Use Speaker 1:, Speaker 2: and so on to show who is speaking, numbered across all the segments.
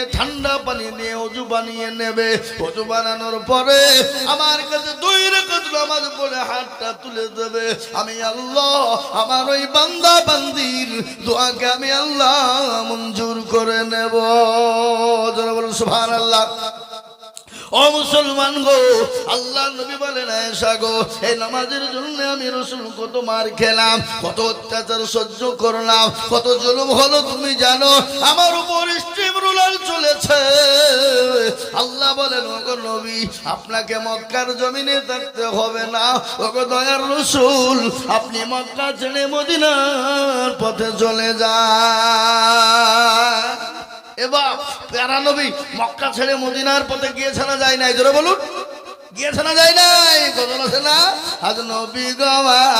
Speaker 1: দিয়ে ঠান্ডা পানি দিয়ে ওযু বানিয়ে নেবে। ওযু বানানোর পরে আমার কাছে 2 রাকাত নামাজ পড়ে হাতটা তুলে দেবে। আমি আল্লাহ আমার ওই বান্দা বান্দির দোয়াকে আমি আল্লাহ মঞ্জুর করে নেব। যারা বলেন সুবহানাল্লাহ। ও মুসলমান গো, আল্লাহ নবী বলেন আয়েশা গো, এই নামাজের জন্য আমি রাসূল কত মার খেলাম, কত অত্যাচার সহ্য করলাম, কত জুলুম হলো তুমি জানো। আমার উপর স্টিম রুলার চলেছে। আল্লাহ বলেন ওগো নবী, আপনাকে মক্কার জমিনে থাকতে হবে না। ওগো দয়ার রাসূল, আপনি মক্কা ছেড়ে মদিনার পথে চলে যান। এবার প্যারা নবী মক্কা ছেড়ে মদিনার পথে গিয়েছে না যায় নাই? জোরে বলুন, গিয়েছে না যায় নাই? গজল আছে না, আজ নবী গো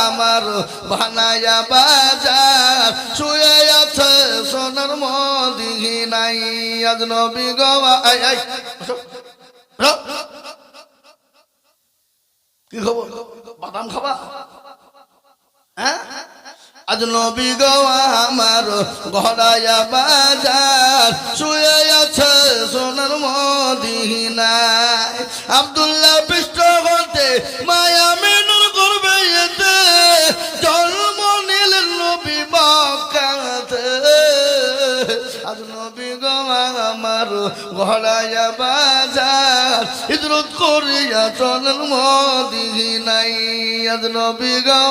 Speaker 1: আমার বানায়া বাজার শুয়ে আছে সোনার মদিনায়। আজ নবী গো কি খবর, বাদাম খাবা? হ্যাঁ, আজ নবী গো আমার গড়ায়া বাজার শুয়ে আছে সোনার মদিনায়। আব্দুল্লাহ পৃষ্ঠ হতে মায়া মেনুর করবে এতে জন্ম নিলেন নবী মক্কাতে। আজ নবী গো আমার গড়ায়া বাজার হিজরত করিয়া চলেন মদিনায়। আজ নবী গো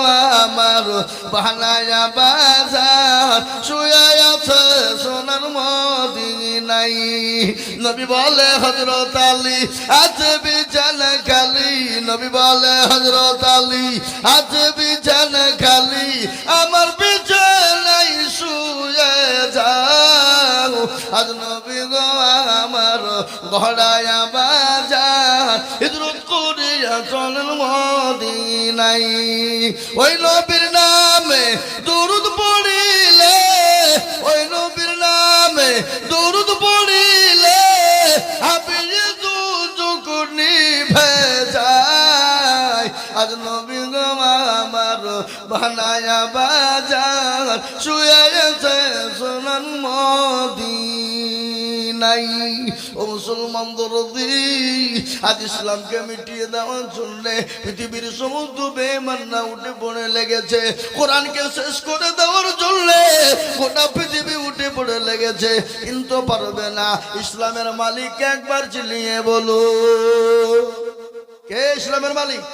Speaker 1: আমার বানায়া বাজার শুয়ে আছে সোনার মদিনায়। নবী বলে হযরত আলী আছে বিছানা খালি, নবী বলে হযরত আলী আছে বিছানা খালি, আমার বিছানায় শুয়ে যাও। আজ নবী গো আমার গড়ায়া বাজার হিজরত করিয়া চলেন মদিনায়। ওই নবীর নামে দরুদ পড়িলে, ওই নবীর নামে দরুদ পড়িলে হাবিয়ে দুজক নিভে যায়। আজ নবী গো আমার বানায়া বাজার শুয়ে আছে সোনার মদিনায়। ও মুসলমান দরদি, আজ ইসলামকে মিটিয়ে দেওয়ার জন্য পৃথিবীর সমস্ত বেঈমানরা উঠে পড়ে লেগেছে। কোরআনকে শেষ করে দেওয়ার জন্য গোটা পৃথিবী উঠে পড়ে লেগেছে, কিন্তু পারবে না। ইসলামের মালিক একবার চিল্লিয়ে বলো, কে ইসলামের মালিক?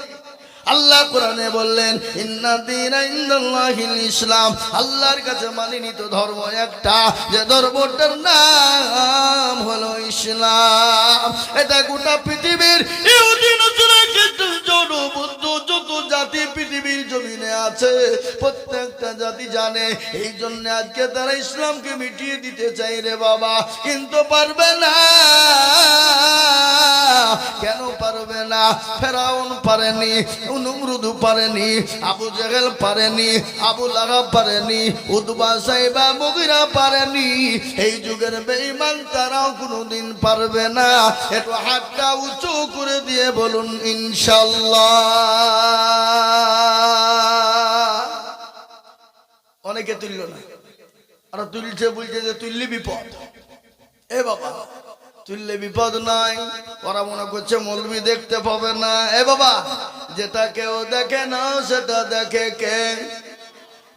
Speaker 1: আল্লাহ কোরআনে বললেন ইন্না দীনা ইনদাল্লাহিল ইসলাম। আল্লাহর কাছে মানিত ধর্ম একটা, যে ধর্মটার নাম হলো ইসলাম। এটা গোটা পৃথিবীর ইহুদি নসরা খ্রিস্টান জৈন বৌদ্ধ যত জাতি পৃথিবীর জমিনে আছে প্রত্যেকটা জাতি জানে। এই জন্য আজকে তারা ইসলামকে মিটিয়ে দিতে চাই রে বাবা, কিন্তু পারবে না। কেন পারবে না? ফেরাউন পারেনি, নমরুদ পারেনি, আবু জেহেল পারেনি, আবু লাহাব পারেনি, উতবা সাইবা মুগিরা পারেনি। এই যুগের বেঈমান তারাও কোনোদিন পারবে না। একটু হাতটা উঁচু করে দিয়ে বলুন ইনশাআল্লাহ। অনেকে তুলল না, আর তুলছে বলছে যে তুললে বিপদ। এ বাবা, তুললে বিপদ নাই। ওরা মনে করছে মৌলবি দেখতে পাবে না। এ বাবা, যেটা কেউ দেখে না সেটা দেখে কে?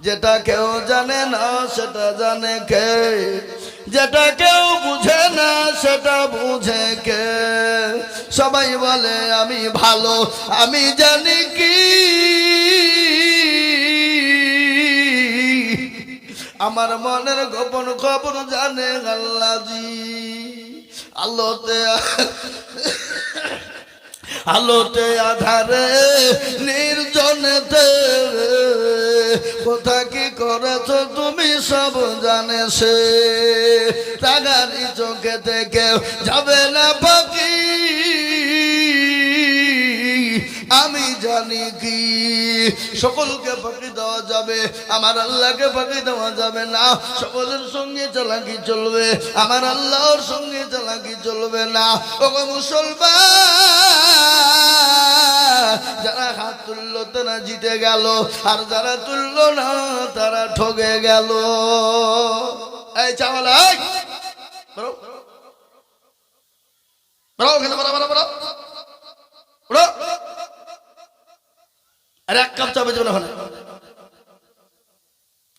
Speaker 1: যেটা কেউ জানে না সেটা জানে কে? যেটা কেউ বুঝে না সেটা বুঝে কে? সবাই বলে আমি ভালো, আমি জানি কি আমার মনের গোপন খবর জানে আল্লাহজি। আলোতে আধারে নির্জনেতে কোথা কি করেছ তুমি সব জানে সে। তাগারি চোখে থেকে যাবে না পাখি, আমি জানি কি সকলকে ফাঁকি দেওয়া যাবে, আমার আল্লাহকে ফাঁকি দেওয়া যাবে না। সকলের সঙ্গে চালাকি চলবে, আমার আল্লাহর সঙ্গে চালাকি চলবে না। ওগো মুসলমান, যারা হাত তুলল তারা জিতে গেল, আর যারা তুলল না তারা ঠকে গেল। এই চাওয়ালা বেরো ওখানে, বেরো বেরো বেরো বেরো। আরে এক কাপ চা বেজে ওখানে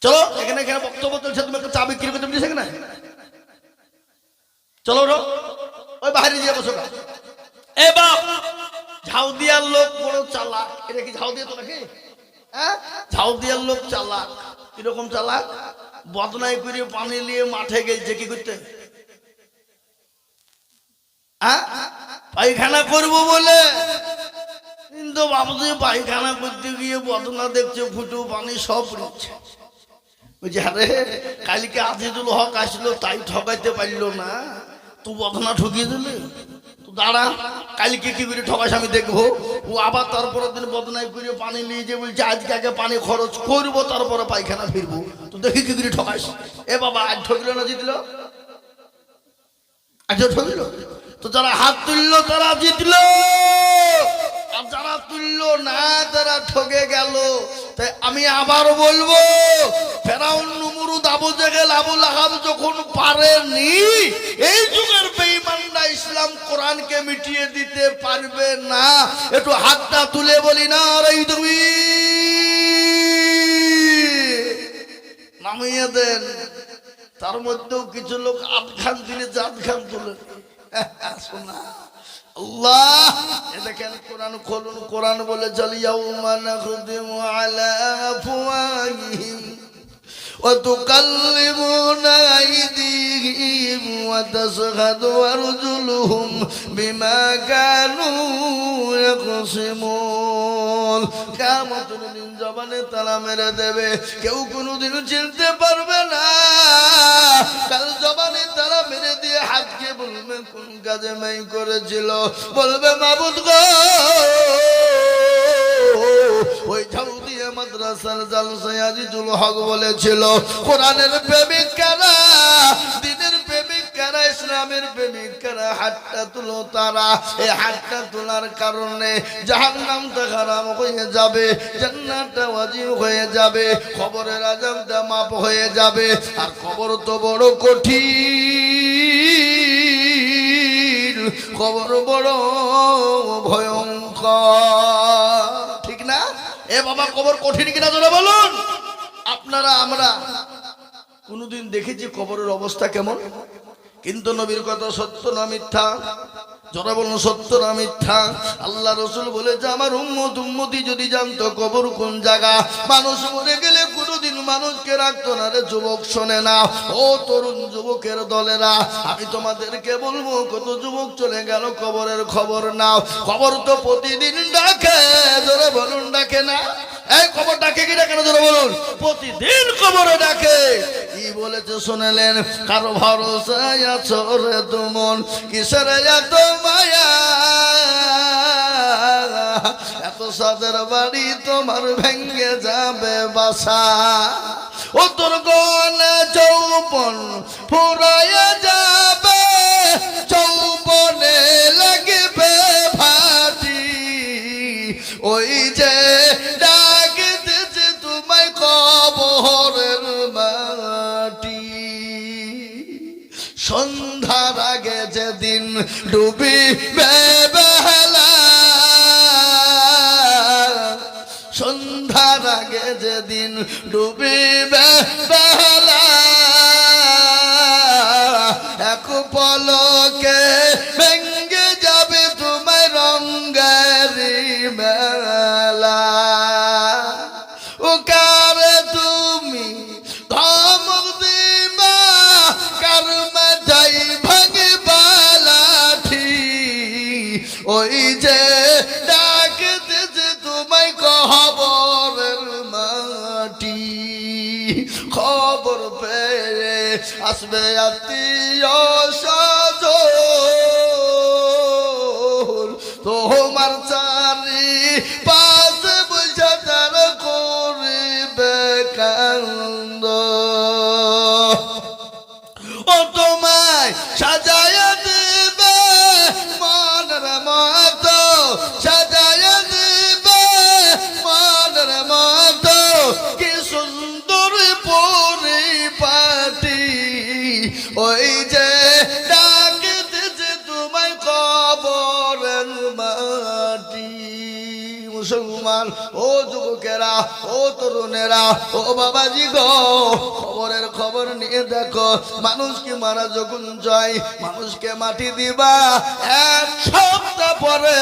Speaker 1: চলো। এখানে এখানে বক্তব্য চলছে, তুমি একটা চা বিক্রি করতে পেরেছো এখানে? চলো ওঠো, ওই বাইরে গিয়ে বসো। এ বাপ, ঝাউ দিয়ার লোক বড় চালাক। এটা কি ঝাউ দিয়ে তো নাকি? হ্যাঁ, ঝাউ দিয়ার লোক চালাক। কিরকম চালাক? বদনাই করে পানি নিয়ে মাঠে গেছে কি করতে? হ্যাঁ, পায়খানা করবো বলে। কিন্তু বাবুজি পায়খানা করতে গিয়ে বদনা দেখছে ফুটু পানি সব রয়েছে। বলছে আরে কালকে আজিজুল হক আসলো তাই ঠকাইতে পারলো না, তুই বদনা ঠকিয়ে দিলে। তো দাঁড়া, কালকে কি করে ঠকাস আমি দেখবো। ও আবার তারপরের দিন বদনাই করে পানি নিয়ে যে বলছে আজকে আগে পানি খরচ করবো তারপরে পায়খানা ফিরবো। তো দেখি কি করে ঠকাস। এ বাবা, আজ ঠকলো না জিতলো? আজ ঠকলো। তো যারা হাত তুললো তারা জিতলো, আর যারা তুললো না তারা ঠকে গেল। তাই আমি আবার বলবো, ফেরাউন, নমরুদ, আবু জেহেল, আবু লাহাব যখন পারেনি, এই যুগের বেঈমানরা ইসলাম কোরআনকে মিটিয়ে দিতে পারবে না। একটু হাতটা তুলে বলি না রে তুমি নামিয়ে দেন। তার মধ্যেও কিছু লোক আধখান দিলে জাতখান তুলে। শোনা আল্লাহ, দেখেন কোরআন খোলুন, কোরআন বলে চল ইয়াউমা নাখদিমু আলা আফওয়াহিহিম ওয়া তুকাল্লিমুনা আইদিহিম ওয়া তাশহাদু আরজুলুহুম বিমা কানু ইয়াকসিমুন। কিয়ামতের দিন জবানে তালা মেরে দেবে, কেউ কোনোদিন চিনতে পারবে না। কাল জবানে তালা মেরে দিয়ে হাতকে বলবে কোন কাজে মাই করেছিল, বলবে মাবুদ গো ওই ঝাউ দিয়ে মাদ্রাসার জালসায় আজিজুল হক বলেছিল কোরআনের প্রেমিক কারা, দিনের প্রেমিক কারা, ইসলামের প্রেমিক কারা, হাতটা তুলো তারা। এই হাতটা তোলার কারণে জাহান্নামটা হারাম হয়ে যাবে, জান্নাতটা ওয়াজিব হয়ে যাবে, কবরের আযাবটা মাফ হয়ে যাবে। আর কবর তো বড় কঠিন, কবর বড় ভয়ঙ্কর, ঠিক না? এ বাবা, কবর কঠিন কিনা জোরে বলুন। আপনারা আমরা কোনদিন দেখেছি কবরের অবস্থা কেমন? কিন্তু নবীর কথা সত্য না মিথ্যা? যারা বলুন সত্য না মিথ্যা? আল্লাহ রসুল বলেছে আমার উম্মতি যদি জানতো কবর কোন জায়গা, মানুষ মরে গেলে কোনোদিন মানুষকে রাখতো না রে যুবক, শোনে না ও তরুণ যুবকের দলেরা, আমি তোমাদেরকে বলবো কত যুবক চলে গেল কবরের খবর নাও। কবর তো প্রতিদিন ডাকে, জোরে বলুন ডাকে না? এই কবর ডাকে কি ডাকে না জোরে বলুন? প্রতিদিন কবরে ডাকে। কি বলেছে শুনলেন? কারো ভরসায় আছো রে তুমন, কিসের এত মায়া, এত সাদের বাড়ি তোমার ভেঙ্গে যাবে বাসা। ও তোর গনে যৌবন ফুরাইয়া যাবে, যৌবনে লাগবে ভাটি, ওই যে ডাকতেছে তোমায় কবরের মাটি। সন্ধ্যার আগে যেদিন ডুবিবে বেলা, সন্ধ্যার আগে যেদিন ডুবিবে বেলা, এক পলকে ভেঙ্গে যাবে তোমায় রঙের মেলা। ও কারে তুমি ধমক দিবা, কার মাথায় ভাঙিবা লাঠি, ওই যে ডাকতেছে তোমায় কবরের মাটি। খবর পেয়ে আসবে আত্মীয় স্বজন, তোমার চারি পাশে বসে তারা করিবে কান্দ। ও তোমায় সাজায় দেবে মনের মতো, সাজায় দেবে মনের মতো, কি সুন্দর পরিপাটি, ওই যে মুসলমান, ও যুবকেরা, ও তরুণেরা, ও বাবাজি গো, খবরের খবর নিয়ে দেখো, মানুষকে মারা যখন যায়, মানুষকে মাটি দিবা, এক সপ্তাহ পরে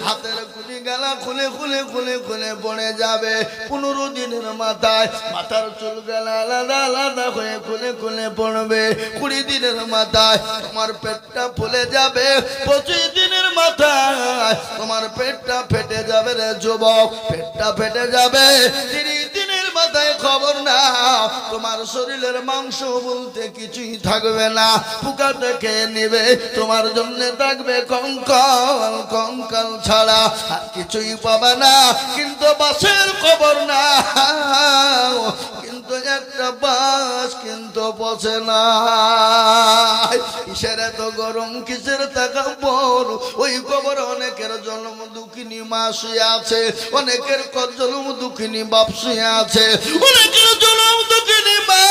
Speaker 1: হাতের কুলি গালা খুলে খুলে খুলে খুলে পড়ে যাবে। 15 দিনের মাথায় মাথার চুল গালা আলাদা আলাদা হয়ে খুলে খুলে পড়বে। 20 দিনের মাথায় তোমার পেটটা ফুলে যাবে। 25 দিনের মাথায় তোমার পেটটা ফেটে যাবে রে যুবক, পেটটা ফেটে যাবে। 30 দিনের মাথায় খবর না, তোমার শরীরের মাংস বলতে কিছুই থাকবে না, পোকাতে খেয়ে নিবে। তোমার জন্য থাকবে কঙ্কাল, কঙ্কাল ছাড়া আর কিছুই পাবে না। কিন্তু বাসের খবর না, কিন্তু একটা বাস কিন্তু পচে না। কিসের এত গরম, কিসের টাকা বড়, ওই খবর অনেকের জন্ম দুঃখিনী মা শুয়ে আছে, অনেকের জন্ম দুঃখিনী বাপ শুয়ে আছে, অনেকের জন্ম দুঃখিনী মা,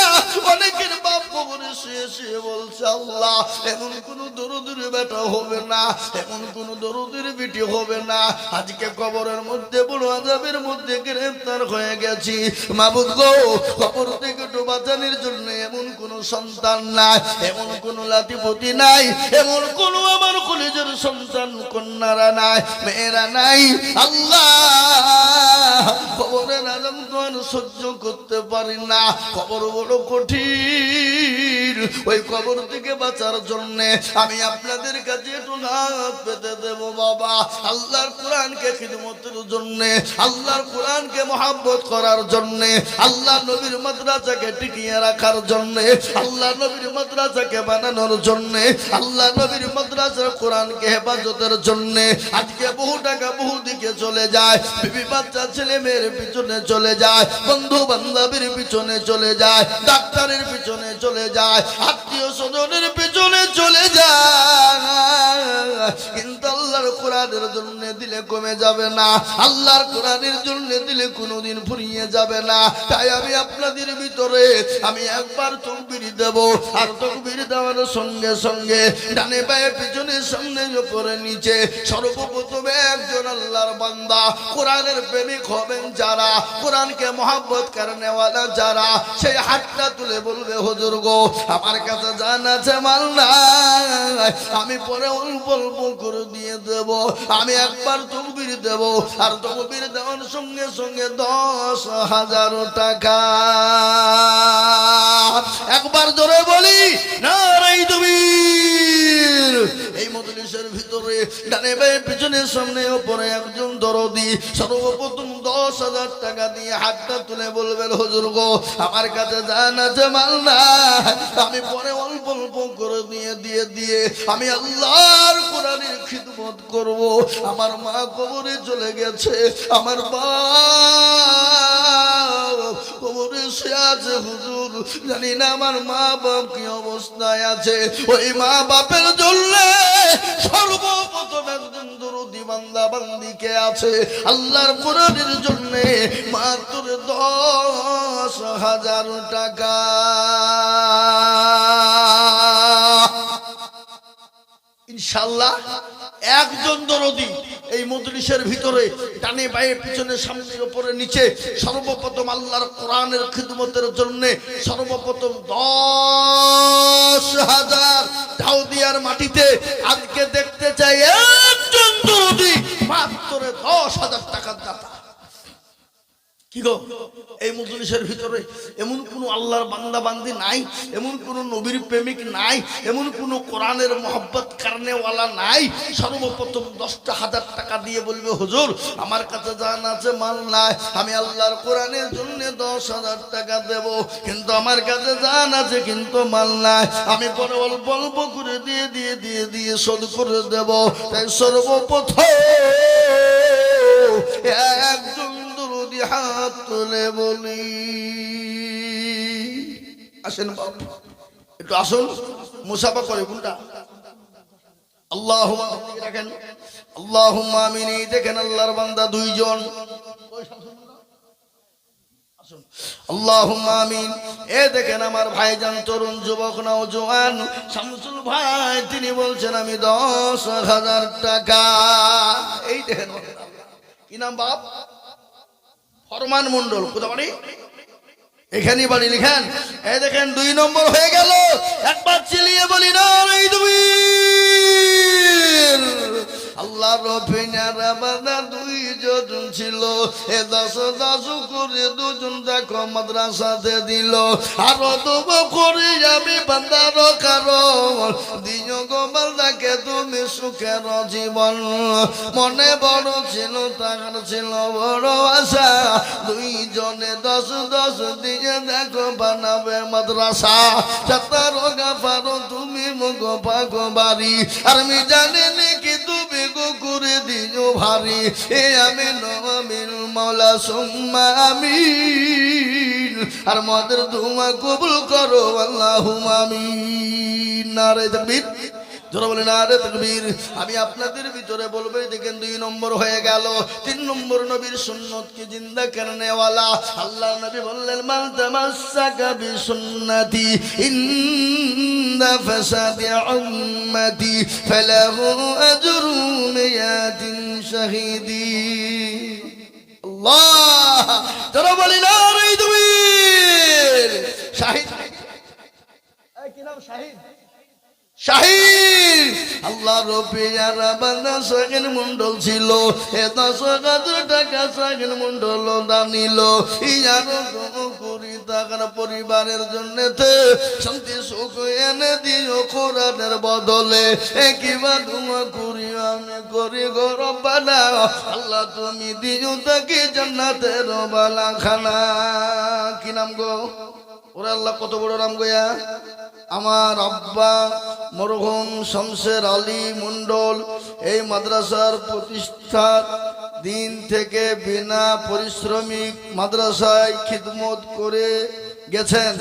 Speaker 1: অনেকের বাপ কবরে শুয়ে শুয়ে বলছে আল্লাহ এমন কোন দরুদের বেটা হবে না, এমন কোন দরুদের বেটি হবে না। আজকে কবরের মধ্যে বড় আযাবের মধ্যে গ্রেফতার হয়ে গেছি। মাবুদ গো, কবর থেকে একটু বাঁচানোর জন্য এমন কোন সন্তান নাই, এমন কোন লাতিপতি নাই, এমন কোন আমার কলেজের সন্তান কন্যারা নাই, মেয়েরা নাই। আল্লাহ কবরের আযাব তো আর সহ্য করতে পারি না, কবর বড় কঠিন। ওই কবর থেকে বাঁচার জন্য আমি আপনাদের কাছে একটু হাত পেতে দেব বাবা। আল্লাহর কোরআনকে খিদমতের জন্য, আল্লাহর কোরআনকে মহব্বত করার জন্য, আল্লাহ নবীর মাদ্রাসাকে টিকিয়ে রাখার জন্য, আল্লাহ নবীর মাদ্রাসাকে বানানোর জন্য, আল্লাহ নবীর মাদ্রাসার কোরআনকে হেফাজতের জন্য আজকে বহু টাকা বহু দিকে চলে যায়, বিবি বাচ্চা ছেলে মেয়ের পিছনে চলে যায়, বন্ধু বান্ধবের পিছনে চলে যায়, ডাক্তারের পিছনে চলে যায়, আত্মীয় স্বজনের পিছনে চলে যায়। কিন্তু আল্লাহর কোরআনের জন্য দিলে কমে যাবে না, আল্লাহর কোরআনের জন্য দিলে কোনোদিন ফুরিয়ে যাবে না। তাই আমি আপনাদের ভিতরে আমি একবার তাকবীর দেব, আর তাকবীর দেওয়ার সঙ্গে সঙ্গে ডানে বায়ে পিছনে সামনে উপরে নিচে সর্বপ্রথমে একজন আল্লাহর বান্দা কোরআনের প্রেমিক হবেন যারা, কোরআনকে মহব্বত করেনেওয়ালা যারা, সেই হাতটা তুলে বলবে হুজুর গো আমার কাছে জান আছে মাল নাই, আমি পরে অল্প অল্প করে দিয়ে দেব। আমি একবার তাকবীর দেব, আর তাকবীর দেওয়ার সঙ্গে সঙ্গে 10,000 টাকা। একবার জোরে বলি নারায়ে তাকবীর। এই মজলিসের ভিতরে ডানে বায়ে পিছনে সামনে উপরে একজন দরদি সর্বপ্রথম 10,000 টাকা দিয়ে হাতটা তুলে বলবেন হুজুর গো আমার কাছে জান আছে মাল না, আমি পরে অল্প অল্প করে দিয়ে আমি আল্লাহর কোরআনের খিদমত করব। আমার মা কবরে চলে গেছে, আমার বাপ কবরে শুয়ে আছে হুজুর, জানি না আমার মা বাপ কি অবস্থায় আছে। ওই মা বাপের জন্য সর্বপ্রথম একজন দরদি বান্দা বান্দিকে আছে আল্লাহর কোরআনের জন্য মাত্র 10,000 টাকা। ইনশাআল্লাহ একজন দরদি এই মজলিসের ভিতরে ডানে বায়ে পিছনে সামনে উপরে নিচে সর্বপ্রথম আল্লাহর কোরআনের খিদমতের জন্য সর্বপ্রথম 10,000 দাউদিয়ার মাটিতে আজকে দেখতে চাই একজন দরদি মাত্র 10,000 টাকার দাতা। কি গো এই মজলিসের ভিতরে এমন কোন আল্লাহর বান্দা বান্দি নাই, এমন কোন নবীর প্রেমিক নাই, এমন কোন কোরআনের মহব্বত কারণেওয়ালা নাই, সর্বপ্রথম 10,000 টাকা দিয়ে বলবে হুজুর আমার কাছে জান আছে মাল নাই, আমি আল্লাহর কোরআনের জন্য 10,000 টাকা দেব, কিন্তু আমার কাছে জান আছে কিন্তু মাল নাই, আমি পরে অল্প অল্প করে দিয়ে শোধ করে দেব। তাই সর্বপ্রথম একজন হাত তুলে বলি আসেন বাবু একটু আসুন, মুসাফা করে কোনটা আল্লাহুম্মা দেখেন, আল্লাহুম্মা আমিন। এই দেখেন আল্লাহর বান্দা দুইজন, আল্লাহুম্মা আমিন। এ দেখেন আমার ভাইজান তরুণ যুবক নওজোয়ান শামসুল ভাই, তিনি বলছেন আমি 10,000 টাকা। এই দেখেন কি নাম বাপ? ফরমান মন্ডল। কোথায় বাড়ি? এখানেই বাড়ি। লিখেন। এই দেখেন 2 নম্বর হয়ে গেল। একবার চিলিয়ে বলি না এই তুমি আল্লাহ রফিনারা বাদা 2 জন ছিল। এ 10 করে 2 জন দেখো মাদ্রাসাতে দিল। আরো তবু করি আমি বান্দার কারণ দিও গো বান্দাকে তুমি সুখের জীবন। মনে বড় ছিল তার ছিল বড় আশা। 2 জনে 10 দিয়ে দেখো বানাবে মাদ্রাসা। চাতার গাফারো তুমি মুখ পাগো বাড়ি। আর আমি জানি নাকি তুমি গো করে দিও ভারী। এ আমি নমিল মাওলা সুম্মা আমিন। আর মদের দুয়া কবুল করো আল্লাহুম্মা আমিন। নারে তাকবীর। যারা বলে নারে তাকবীর। আমি আপনাদের ভিতরে বলবো দেখেন 2 নম্বর হয়ে গেল। 3 নম্বর নবীর সুন্নতকে জিন্দা করনে ওয়ালা। আল্লাহ নবী বললেন মান তামাসসাকা বিসুন্নতি ইনদা ফাসাদি উম্মতি ফালাহু আজরু মিয়াতিন শাহীদি। আল্লাহ। যারা বলে নারে তাকবীর। শাহিদ। এই কি নাম? শাহিদ। শাহিদ। আল্লাহ রফিয়ারা বান্দা সাকিন মন্ডল ছিল। এ 10,000 টাকা সাকিন মন্ডল দানিল। ইয়ারো করি টাকার পরিবারের জন্যতে শান্তি সুখ এনে দিও কোরআনের বদলে। কিবা দুয়া করি আমি করি গো রব্বানা। আল্লাহ তুমি দিও তাকে জান্নাতের বালা খানা। কি নাম গো? ওরে আল্লাহ কত বড় নাম গোয়া। আমার আব্বা মরহুম শমশের আলী মন্ডল এই মাদ্রাসার প্রতিষ্ঠার দিন থেকে বিনা পরিশ্রমিক মাদ্রাসায় খিদমত করে গেছেন।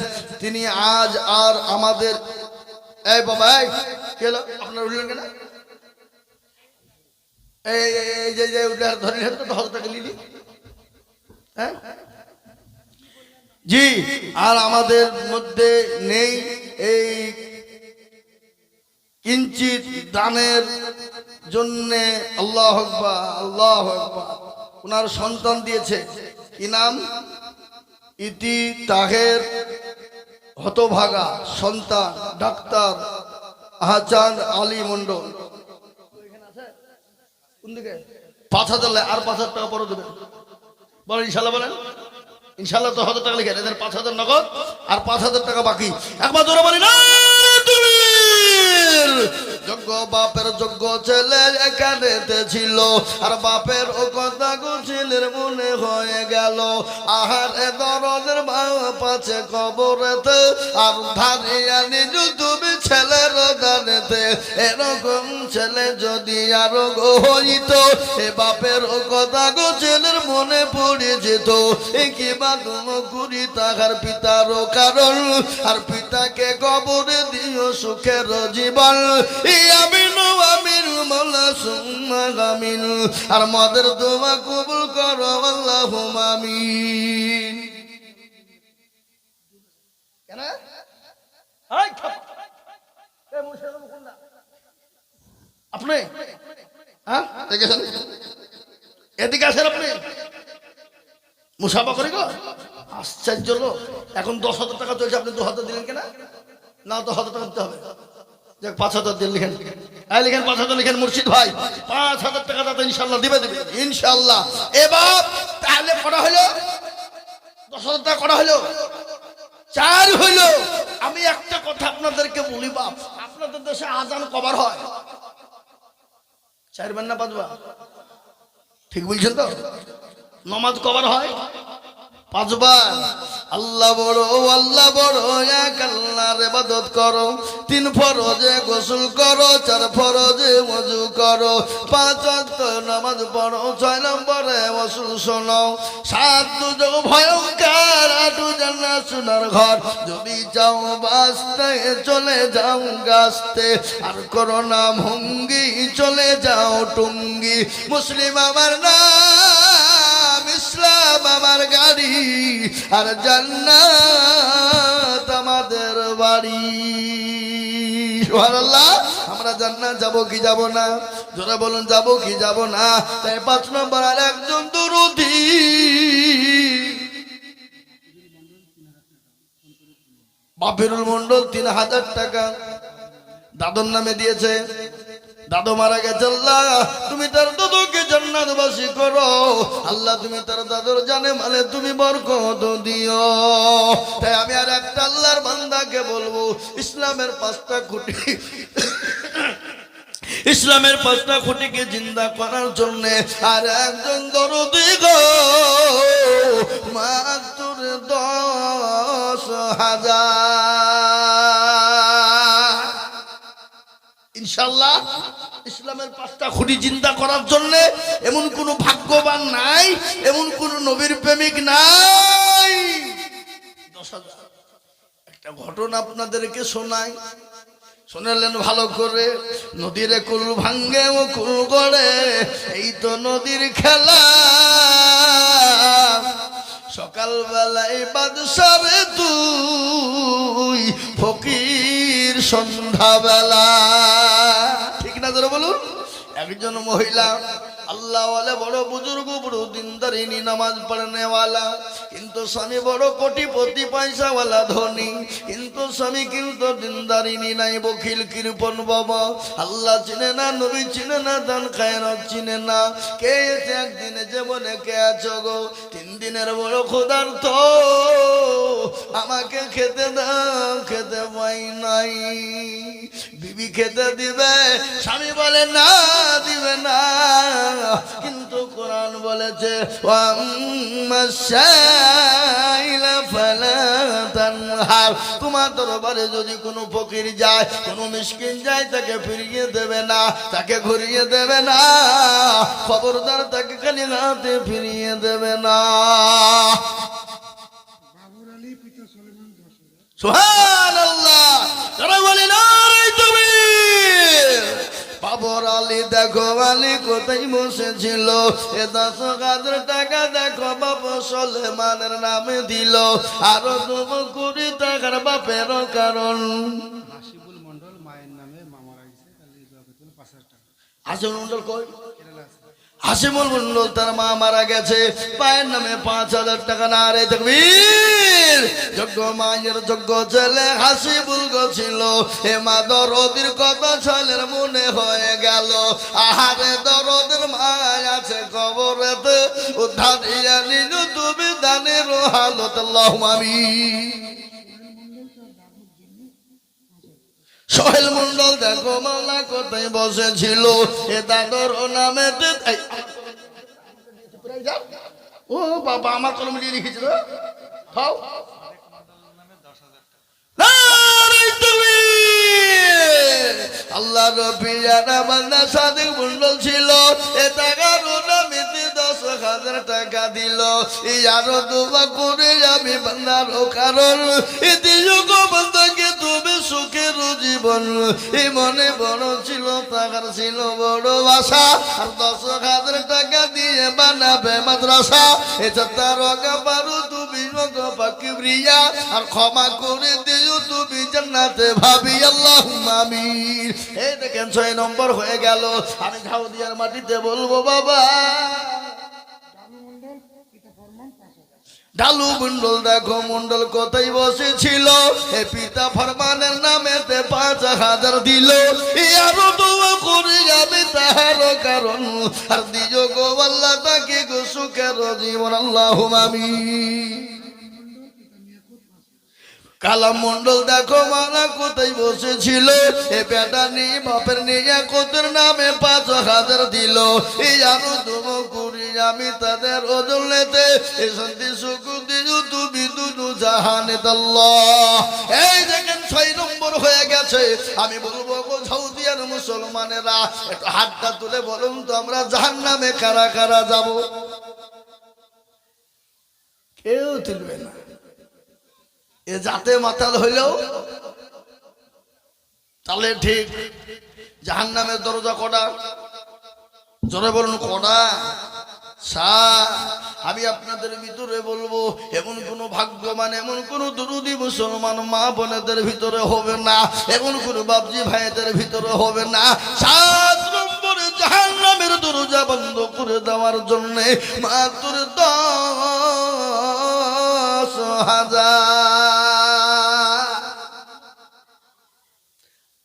Speaker 1: তিনি আজ আর আমাদের এই বাবা কেন আপনার উঠলেন কেন? এই যে উঠলে ধরে তো 1000 টাকা নিলি। হ্যাঁ জি। আর আমাদের মধ্যে নেই এই কিঞ্চিত দানের জন্য। আল্লাহু আকবার আল্লাহু আকবার। ওনার সন্তান দিয়েছে। কি নাম? ইতি তাহের হতভাগা সন্তান ডাক্তার আহচান আলী মন্ডল। কোন দিকে? 5,000 আর 5,000 টাকা পরে দেবেন। বলেন ইনশাল্লাহ। বলেন ইনশাল্লাহ। তো 1000 টাকা লিখেন। এদের 5,000 নগদ আর 5,000 টাকা বাকি। একবার ধরে বলি না যোগ্য বাপের যোগ্য ছেলে এখানে ছিল। আর বাপের ও কথা ছেলের মনে হয়ে গেল। আহার এ দরদের বাপ আছে কবরেতে। আর ধারিয়া নিজ তুমি ছেলের দানেতে। এরকম ছেলে যদি আরো হইত এ বাপের ও কথা ছেলের মনে পড়ে যেত। কিবা তুমি করি তাহার পিতারও কারণ। আর পিতাকে কবরে দিও সুখের জীবন। আমিনু আমিনু মাওলা সুম্মা আমিনু। আর মদের দোয়া কবুল করো আল্লাহুম্মা আমিন। কেন? আপনি হ্যাঁ দেখেছেন? এদিকে আসেন আপনি। মুসাফা করি গো। আশ্চর্য লোক। এখন 10,000 টাকা চলছে, আপনি 2,000 দিলেন কেনা? না 10,000 টাকা দিতে হবে। 5,000 দিন লিখেন। লিখেন 5,000 লিখেন। মুর্শিদ ভাই 5,000 টাকা দাদা ইনশাল্লাহ দিবে ইনশাল্লাহ। এবার তাহলে করা হলো 10,000 টাকা করা হলো 4 হইল। আমি একটা কথা আপনাদেরকে বলি বাপ, আপনাদের দেশে আজান কবার হয়? 4 বার না 5 বার? ঠিক বলছেন তো? নামাজ কবার হয়? 5 বার। আল্লাহ বড় এক আল্লাহর ইবাদত করো। 3 ফরজে গোসল করো, 4 ফরজে ওযু করো, 5 ওয়াক্ত নামাজ পড়ো, 6 নম্বরে ওয়াসুল শোনো, 7 দুজক ভয়ঙ্কর, 8 জান্নাত সোনার ঘর। যদি চাও বাঁচতে চলে যাও গাছতে, আর করো না ভঙ্গি চলে যাও টুঙ্গি। মুসলিম আমার নাম, ইসলাম আমার গাড়ি, আর জান্নাত আমাদের বাড়ি। সুবহানাল্লাহ। আমরা জান্নাত যাব কি যাব না? যারা বলুন যাবো কি যাব না? তাই 5 নম্বর আর একজন দরদি বাপিরুল মন্ডল 3000 টাকা দাদুর নামে দিয়েছে। দাদু মারা গেছে, আল্লাহ তুমি তার দাদুকে জান্নাতবাসী করো, আল্লাহ তুমি তার দাদুর জানে মালে তুমি বরকত দিও। তাই আমি আর একটা আল্লাহর বান্দাকে বলবো, ইসলামের 5টা খুঁটি, ইসলামের 5টা খুঁটিকে জিন্দা করার জন্য আর একজন দরদি গো মাত্র 10,000 ইনশাআল্লাহ। ইসলামের 5টা খুঁটি জিন্দা করার জন্য এমন কোন ভাগ্যবান নাই, এমন কোন নবীর প্রেমিক নাই। 10,000 একটা ঘটনা আপনাদেরকে শোনাই, শুনলেন ভালো করে। নদীর কুল ভাঙ্গে ও কুল গড়ে, এই তো নদীর খেলা। সকালবেলায় বাদশারে তুই ফকির সন্ধ্যাবেলা, ঠিক না যারা বলুন? একজন মহিলা আল্লাহ ওয়ালা বড় বুজুর্গ, বড় দিনদারিনী, নামাজ পড়নেওয়ালা, কিন্তু স্বামী বড় কোটিপতি পয়সাওয়ালা ধনী, কিন্তু স্বামী কিন্তু দিনদারিনী নাই, বখিল কৃপণ বাবা। আল্লাহ চিনে না, নবী চিনে না, দান খায়রাত চিনে না। কে এসে একদিনে জীবনে কে আছো গো? 3 দিনের বড় ক্ষুধার্ত, আমাকে খেতে দাও, খেতে পাই নাই। বিবি খেতে দিবে, স্বামী বলে না দিবে না, কিন্তু কোরআন বলেছে তোমার দরবারে যদি কোনো ফকির যায়, কোনো মিসকিন যায়, তাকে ফিরিয়ে দেবে না, তাকে ঘুরিয়ে দেবে না, খবরদার তাকে খালি হাতে ফিরিয়ে দেবে না। সুবহানাল্লাহ, যারা বলে নারে তাকবীর। বাবর আলী দেখো আলী কোথায় বসেছিল, এ 10,000 টাকা দেখো বাপ সুলেমানের নামে দিল, আরো 2 টাকার বাপের কারণ।
Speaker 2: হাসিবুল মন্ডল মায়ের নামে মামা রাখছে, তাহলে 5,000 টাকা।
Speaker 1: হাসিবুল মন্ডল কই? হাসিবুল মন্ডল তার মা মারা গেছে, পায়ের নামে 5,000 টাকা। নারে তাকবীর। যোগ্য মায়ের যোগ্য ছেলে হাসিবুল গো ছিল, এ মা দরদির কথা ছেলের মনে হয়ে গেল। আহারে দরদের মা আছে কবরেতে, উদ্ধারিয়া নিল তুমি দানের হালত। আল্লাহুম্মা আমিন। সোহেল মন্ডল দেখো মাওলা কোথায় বসেছিল, এ দাদর নামে। ও বাবা, আমার কলম দিয়ে লিখেছিল। আল্লাহ রবিয়ানা বান্দা সাদিক মন্ডল ছিল, এ টাকার নামে 10,000 টাকা দিল। এই আরো দোয়া করে আমি বান্দার কারণ, এ দিযুগ বান্দাকে তুমি সুখের জীবন। এই মনে বড় ছিল, টাকার ছিল বড় আশা, আর 10,000 টাকা দিয়ে বানাবে মাদ্রাসা। এটা তার পারো তুমি পাকিবরিয়া, আর ক্ষমা করে দিও তুমি জান্নাতে ভাবি। আল্লাহুম্মা আমিন। এই দেখেন 6 নম্বর হয়ে গেল। আমি ঝাউদিয়ার মাটিতে বলবো বাবা, ডালু মন্ডল দেখো মন্ডল কোথায় বসেছিল, এ পিতা ফরমানের নামেতে 5,000 দিল। আরো দোয়া করে যাবে তাহার কারণ, আর দিও গো আল্লাহ তাকে গো সুখের জীবন। আল্লাহুম্মা আমিন। কালাম মন্ডল দেখো মালা কোথায় বসেছিল, এ বেটা নিয়ে বাপের নিয়ে কোতের নামে 5,000 দিল। এই আরো দোয়া করি আমি তাদের ওজনেতে, এ শান্তি সুখ দিও তুমি দুনু জাহানে। আল্লাহ। এই দেখেন 6 নম্বর হয়ে গেছে। আমি বলবো গো সৌদিয়ার মুসলমানেরা, একটু হাতটা তুলে বলুন তো, আমরা জাহান্নামে কারা কারা যাব? কেউ তুলবে না। এ জাতে মাতাল হইলেও তাহলে ঠিক। জাহান্নামের দরজা কটা? জোরে বলুন কটা? আমি আপনাদের ভিতরে বলবো, এমন কোন ভাগ্যবান, এমন কোন দুরুদি মুসলমান মা বোনেদের ভিতরে হবে না, এমন কোন বাপজি ভাইদের ভিতরে হবে না। 7 নম্বরে দরজা বন্ধ করে দেওয়ার জন্য মাত্র 10,000।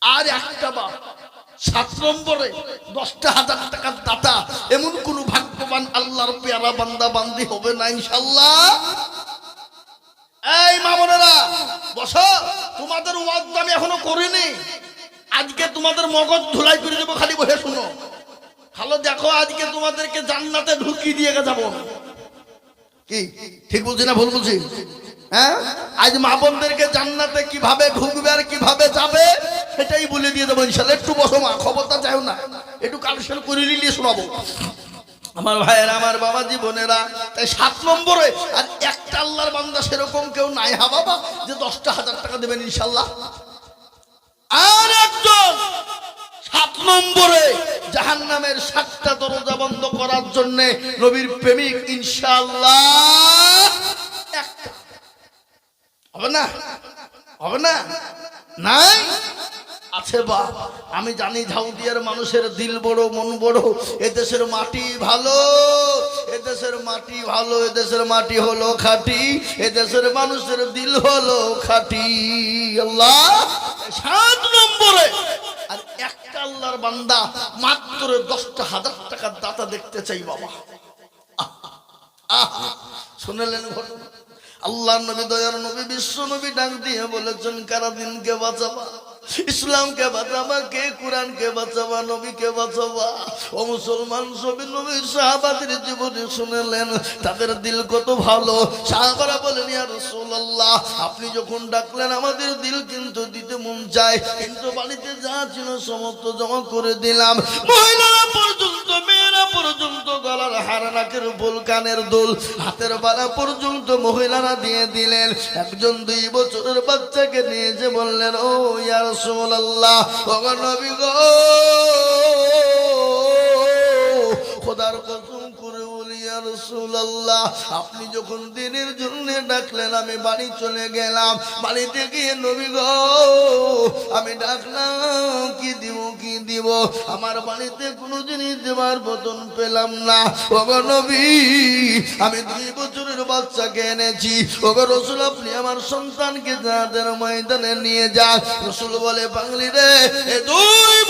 Speaker 1: আর একটা বাপ 7 নম্বরে 10,000 টাকার দাতা, এমন কোন ভাগ্যবান আল্লাহর পেয়ারা বান্দা বান্দি হবে না ইনশাআল্লাহ। এই মামুনেরা বসো, তোমাদের ওয়াজ আমি এখনো করিনি, আজকে তোমাদের মগজ ধুলাই করে দেবো, খালি বসে শুনো। ভালো দেখো, আজকে তোমাদেরকে জান্নাতে ঢুকিয়ে দিয়ে যাবো। কি ঠিক বলছি না ভুল বলছি? হ্যাঁ, আজ মা বোনদেরকে জান্নাতে কিভাবে ঢুকবে আর কিভাবে যাবে সেটাই বলে দিয়ে দেবো ইনশাআল্লাহ। একটু বসো মা, খবরটা চাও না, একটু কালেকশন করে নিয়ে শোনাবো আমার ভাইয়েরা, আমার বাবা জীবনেরা। তাই 7 নম্বরে আর একটা আল্লাহর বান্দা সেরকম কেউ নাই হা বাবা যে 10,000 টাকা দেবেন ইনশাআল্লাহ। আর একজন 7 নম্বরে জাহান্নামের 7টা দরজা বন্ধ করার জন্য নবীর প্রেমিক ইনশাআল্লাহ। একটা হবে না, হবে না, নাই আছে বা আমি জানি ঝাউদিয়ার মানুষের দিল বড়, মন বড়। এদেশের মাটি ভালো, এদেশের মাটি ভালো, এদেশের মাটি হলো খাঁটি, এদেশের মানুষের দিল হলো খাঁটি। আল্লাহ 7 নম্বরে আর একটা আল্লাহর বান্দা মাত্র 10,000 টাকার দাতা দেখতে চাই বাবা। শুনলেন ঘটনা? আল্লাহ নবী, দয়ার নবী, বিশ্ব নবী ডাক দিয়ে বলেছেন, কারা দিনকে বাঁচাবা, ইসলামকে বাঁচাবা, কে কোরআনকে বাঁচাবা, নবীকে বাঁচাবা। ও মুসলমান, সবই নবীর সাহাবাদের জীবনে শুনলেন, তাদের দিল কত ভালো। সাহাবারা বলেন, ইয়া রাসূলুল্লাহ, আপনি যখন ডাকলেন আমাদের দিল কিন্তু দিতে মন চায়, কিন্তু বাড়িতে যা ছিল সমস্ত জমা করে দিলাম। মহিলারা পর্যন্ত, মেয়েরা পর্যন্ত, গলার হার, নাকের ফুল, কানের দুল, হাতের বালা পর্যন্ত মহিলারা দিয়ে দিলেন। একজন 2 বছরের বাচ্চাকে নিয়ে যে বললেন, ও ইয়া রাসূলুল্লাহ, ও নবী গো, খোদার কসম করে বলি ইয়া রাসূলুল্লাহ, আপনি যখন দিনের জন্য ডাকলেন আমি বাড়ি চলে গেলাম। বাড়িতে গিয়ে নবী গো আমি ডাকলাম, কি দিব কি দিব, আমার বাড়িতে কোনো জিনিস দেওয়ার মতন পেলাম না। ও নবী, আমি 2 বছরের বাচ্চাকে এনেছি। ও রাসূল, আপনি আমার সন্তানকে জাহাদের ময়দানে নিয়ে যান। রাসূল বলে, পাগলি রে, এই 2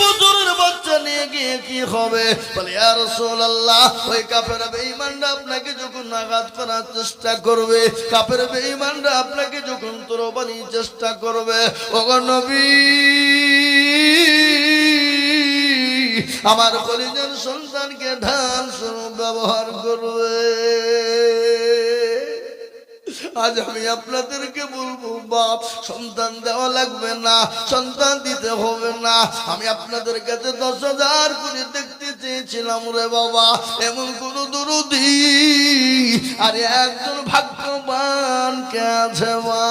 Speaker 1: বছরের বাচ্চা নিয়ে গিয়ে কি হবে? বলে, ইয়া রাসূলুল্লাহ, ওই কাফের বেঈমানরা আপনাকে যখন আঘাত করার চেষ্টা করবে, কাফের বেঈমানরা আপনাকে যখন তরবারি চেষ্টা করবে, ও নবী, আমার কলিজার সন্তানকে ঢাল স্বরূপ ব্যবহার করবে। আজ আমি আপনাদেরকে বলবো, বাপ, সন্তান দেওয়া লাগবে না, সন্তান দিতে হবে না। আমি আপনাদের কাছে 10,000 করে দেখতে চেয়েছিলাম রে বাবা, এমন কোন দরদি আরে একজন ভাগ্যবান কে আছে মা?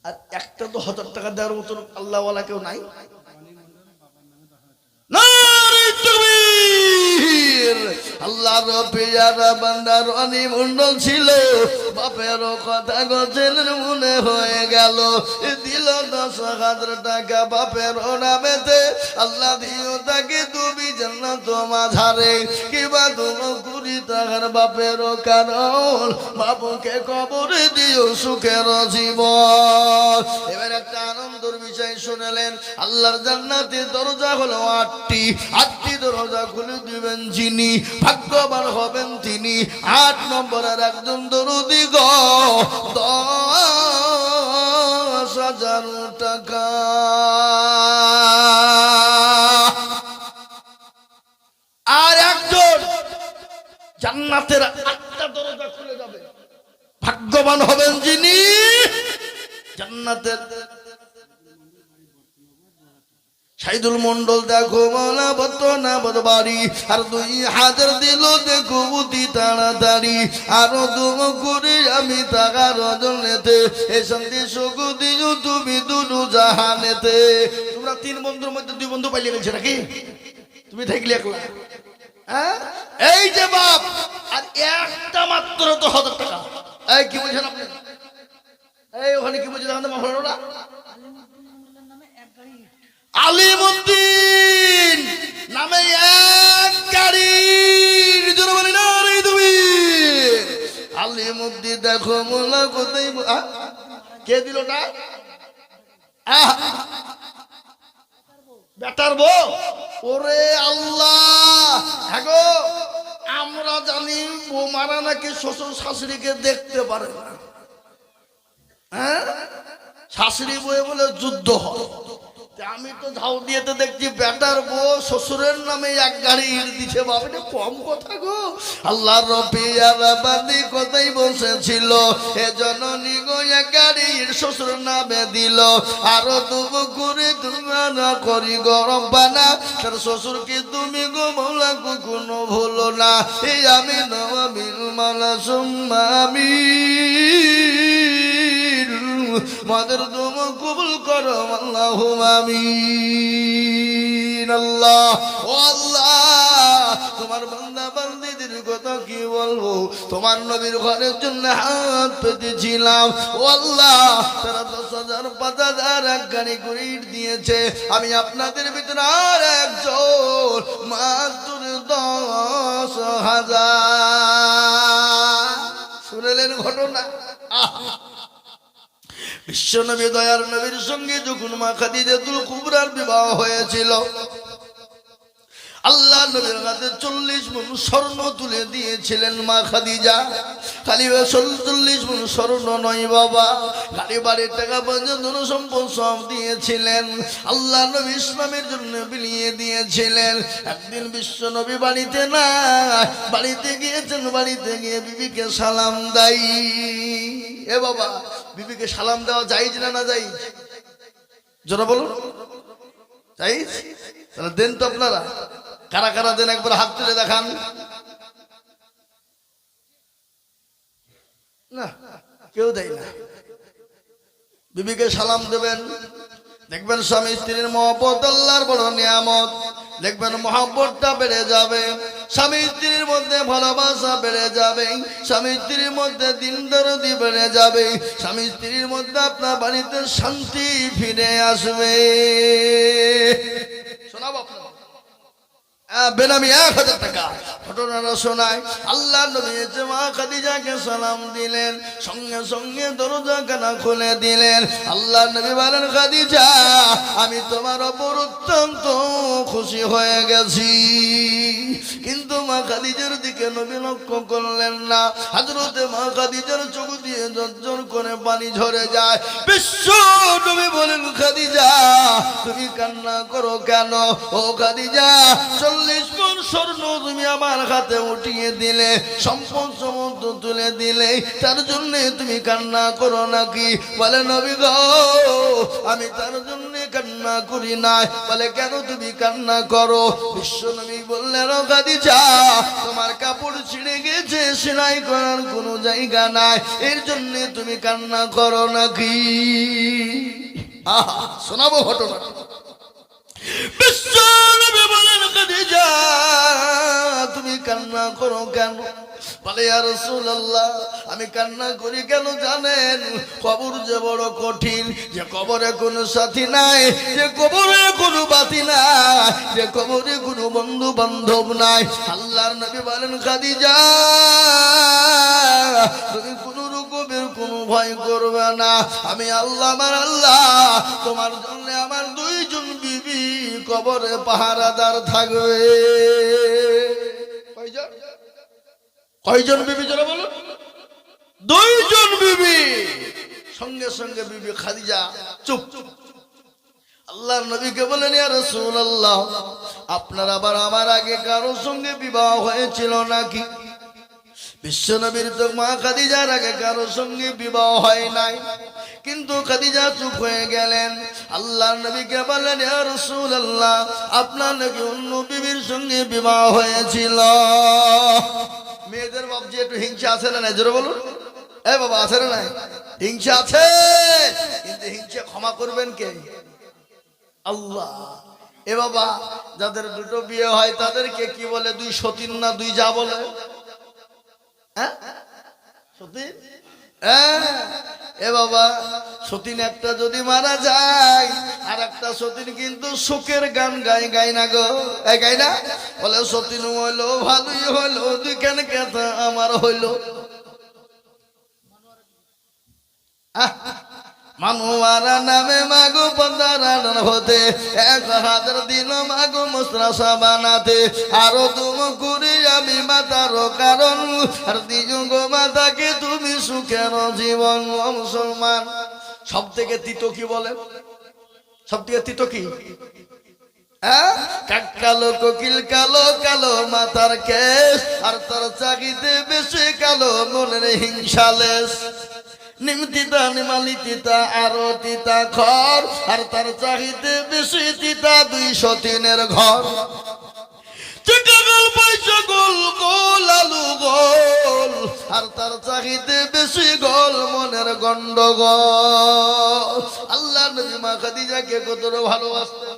Speaker 1: আর একটা 10,000 টাকা দেওয়ার মতন আল্লাহওয়ালা কেউ নাই? আল্লাহর পেয়ারা বান্দা রনি মন্ডল ছিল, বাপের কথা গছেলের মনে হয়ে গেল, দিল 10,000 টাকা বাপের নামেতে। আল্লাহ দিও তাকে তুমি জান্নাত মাঝারে, কিবা তুমি 20 টাকার বাপের কারণ বাবুকে কবরে দিও সুখের জীবন। এবার একটা আনন্দের বিষয় শুনলেন, আল্লাহর জান্নাতের দরজা হলো 8টি। 8টি দরজা খুলে দিবেন যিনি, ভাগ্যবান হবেন তিনি। 8 নম্বরের একজন দরদি গো, 10,000 টাকা। আর একজন জান্নাতের 8টা দরজা খুলে যাবে, ভাগ্যবান হবেন যিনি, জান্নাতের শাহিদুল মন্ডল। দেখো মাওলা বর্তনা বাড়ি, আর 2,000 দিল দেখো বুদ্ধি তাড়াতাড়ি, আরো দুম করে আমি টাকার জন্যতে এই সন্দেশ দিও তুমি দুনু জাহানেতে। তোমরা 3 বন্ধুর মধ্যে 2 বন্ধু পাইলে গেছে নাকি? তুমি থাকলে একলা? হ্যাঁ, এই যে বাপ, আর একটা মাত্র 10,000 টাকা। এই কি বলছেন আপনি? এই ওখানে কি বলছে? দেখেন তো মাফলারা, আলিমউদ্দিন দেখো মোলা কোথায় কে দিল না বেটার বউ ওরে আল্লাহ হ্যাঁ গো আমরা জানি বৌমারা নাকি শ্বশুর শাশুড়িকে দেখতে পারে না হ্যাঁ শাশুড়ি বউয়ে বলে যুদ্ধ হয় আমি তো ঝাউ দিয়েতে দেখছি বেটার বউ শ্বশুরের নামে এক গাড়ি ইট দিছে বাবা এটা কম কথা গো আল্লাহ রবিয়ালাবাদী কোথায় বসেছিল এ জননী গো এক গাড়ি ইট শ্বশুর নামে দিল আরো তবু করে তোমারা করি গরম বানা তার শ্বশুরকে তুমি গো মৌলা কখনো ভুলো না এই আমি নমিল মালা সুম্মামি মাদের দম কবুল করো আল্লাহুম্মা আমিন আল্লাহ ও আল্লাহ তোমার বান্দা বান্দীদের কথা কি বলবো তোমার নবীর ঘরের জন্য হাত পেতেছিলাম ও আল্লাহ তারা 10,000 5,000 এক গাড়ি করে ইট দিয়েছে আমি আপনাদের ভিতরে আর একজন মাত্র 10,000 শুনলেন ঘটনা বিশ্বনবী দয়ার নবীর সঙ্গে যখন মা খাদিজাতুল কুবরার বিবাহ হয়েছিল আল্লাহ নবীর হাতে 40 মণ স্বর্ণ তুলে দিয়েছিলেন মা খাদিজা খালি 40 মণ স্বর্ণ নয় বাবা গাড়ি বাড়ির টাকা পর্যন্ত সম্পদ সব দিয়েছিলেন আল্লাহ নবী ইসলামের জন্য বিলিয়ে দিয়েছিলেন একদিন বিশ্বনবী বাড়িতে না বাড়িতে গিয়েছেন বাড়িতে গিয়ে বিবিকে সালাম দেই এ বাবা বিবিকে সালাম দেওয়া জায়েজ না না জায়েজ জোরে বলুন জায়েজ তাহলে দেন তো আপনারা কারা কারা দেন একবার হাত তুলে দেখান না কেউ দেয় না বিবিকে সালাম দেবেন দেখবেন স্বামী স্ত্রীর মহব্বত আল্লাহর বড় নিয়ামত দেখবেন মহব্বতটা বেড়ে যাবে স্বামী স্ত্রীর মধ্যে ভালোবাসা বেড়ে যাবে স্বামী স্ত্রীর মধ্যে দিনদরদি বেড়ে যাবে স্বামী স্ত্রীর মধ্যে আপনার বাড়িতে শান্তি ফিরে আসবে শোনাবো আপনার বেনামি 1000 টাকা ঘটনাটা শোনায় আল্লাহ নবী মা খাদিজাকে সালাম দিলেন সঙ্গে সঙ্গে দরজাখানা খুলে দিলেন আল্লাহ নবী বলেন খাদিজা আমি তোমার উপর অত্যন্ত খুশি হয়ে গেছি কিন্তু মা খাদিজার দিকে নবী লক্ষ্য করলেন না হযরতে মা খাদিজার চোখ দিয়ে ঝরঝর করে পানি ঝরে যায় বিশ্ব নবী বলেন খাদিজা তুমি কান্না করো কেন ও খাদিজা 40 মণ স্বর্ণ তুমি আমার হাতে উঠিয়ে দিলে সম্পদ সমস্ত তুলে দিলে তার জন্য তুমি কান্না করো নাকি বলে নবী গো আমি তার জন্য কান্না করি না বলে কেন তুমি কান্না করো বিশ্ব নবী বললেন ও খাদিজা তোমার কাপড় ছিঁড়ে গেছে সেলাই করার কোনো জায়গা নাই এর জন্য তুমি কান্না করো নাকি আহা শোনাবো ঘটনা বিশ্ব নবী বলেন খাদিজা তুমি কান্না করো কেন বলে ইয়া রাসূলুল্লাহ আমি কান্না করি কেন জানেন কবর যে বড় কঠিন যে কবরে কোনো সাথী নাই যে কবরে কোনো বাতি নাই যে কবরে কোনো বন্ধু বান্ধব নাই আল্লাহর নবী বলেন খাদিজা তুমি কোনো রকমের কোনো ভয় করবে না আমি আল্লাহ আমার আল্লাহ তোমার জন্য আমার 2 জন বিবি কবরে পাহারাদার থাকবে কয়জন বিবি যারা বলুন 2 জন বিবি সঙ্গে সঙ্গে বিবি খাদিজা চুপ আল্লাহর নবীকে বলেন ইয়া রাসূলুল্লাহ আপনার আবার আমার আগে কারো সঙ্গে বিবাহ হয়েছিল নাকি বিশ্ব নবীর তো মা খাদিজার আগে কারো সঙ্গে বিবাহ হয় নাই কিন্তু খাদিজা চুপ হয়ে গেলেন আল্লাহর নবীকে বলেন ইয়া রাসূলুল্লাহ আপনার নাকি অন্য বিবির সঙ্গে বিবাহ হয়েছিল মেয়েদের বাপ যে একটু হিংসা আছে না জোরে বলুন এ বাবা আছে না হিংসা আছে কিন্তু হিংসা ক্ষমা করবেন কে আল্লাহ এ বাবা যাদের 2টো বিয়ে হয় তাদেরকে কি বলে 2 সতীন না 2 যা বলে হ্যাঁ সতীন এ বাবা সতীন একটা যদি মারা যায় আর একটা সতীন কিন্তু সুখের গান গায় না গো গায় না বলে সতীন হইলো ভালোই হইলো 2 কেন কথা আমার হইলো মানুয়ারা নামে মাগো পন্দারান হতে 1000 দিন মাগো মুসরাসা বানাতে আরো তুম করি আমি মাতার কারণ আর দিজো গো মাতাকে তুমি সুখের জীবন। ও মুসলমান, সব থেকে তিতো কি বলে? সব থেকে তিতো কি? কালো কোকিল কালো কালো মাথার কেশ আর তার চাকিতে বেশি কালো মনের হিংসালেশ। নিমতিতা নিমালি তিতা আরো তিতা ঘর আর তার চাহিতে বেশি তিতা 203 ঘর। গোল গোল আলু গোল আর তার চাহিতে বেশি গোল মনের গন্ডগোল। আল্লাহ নবী মা খাদিজাকে কতটা ভালোবাসতেন।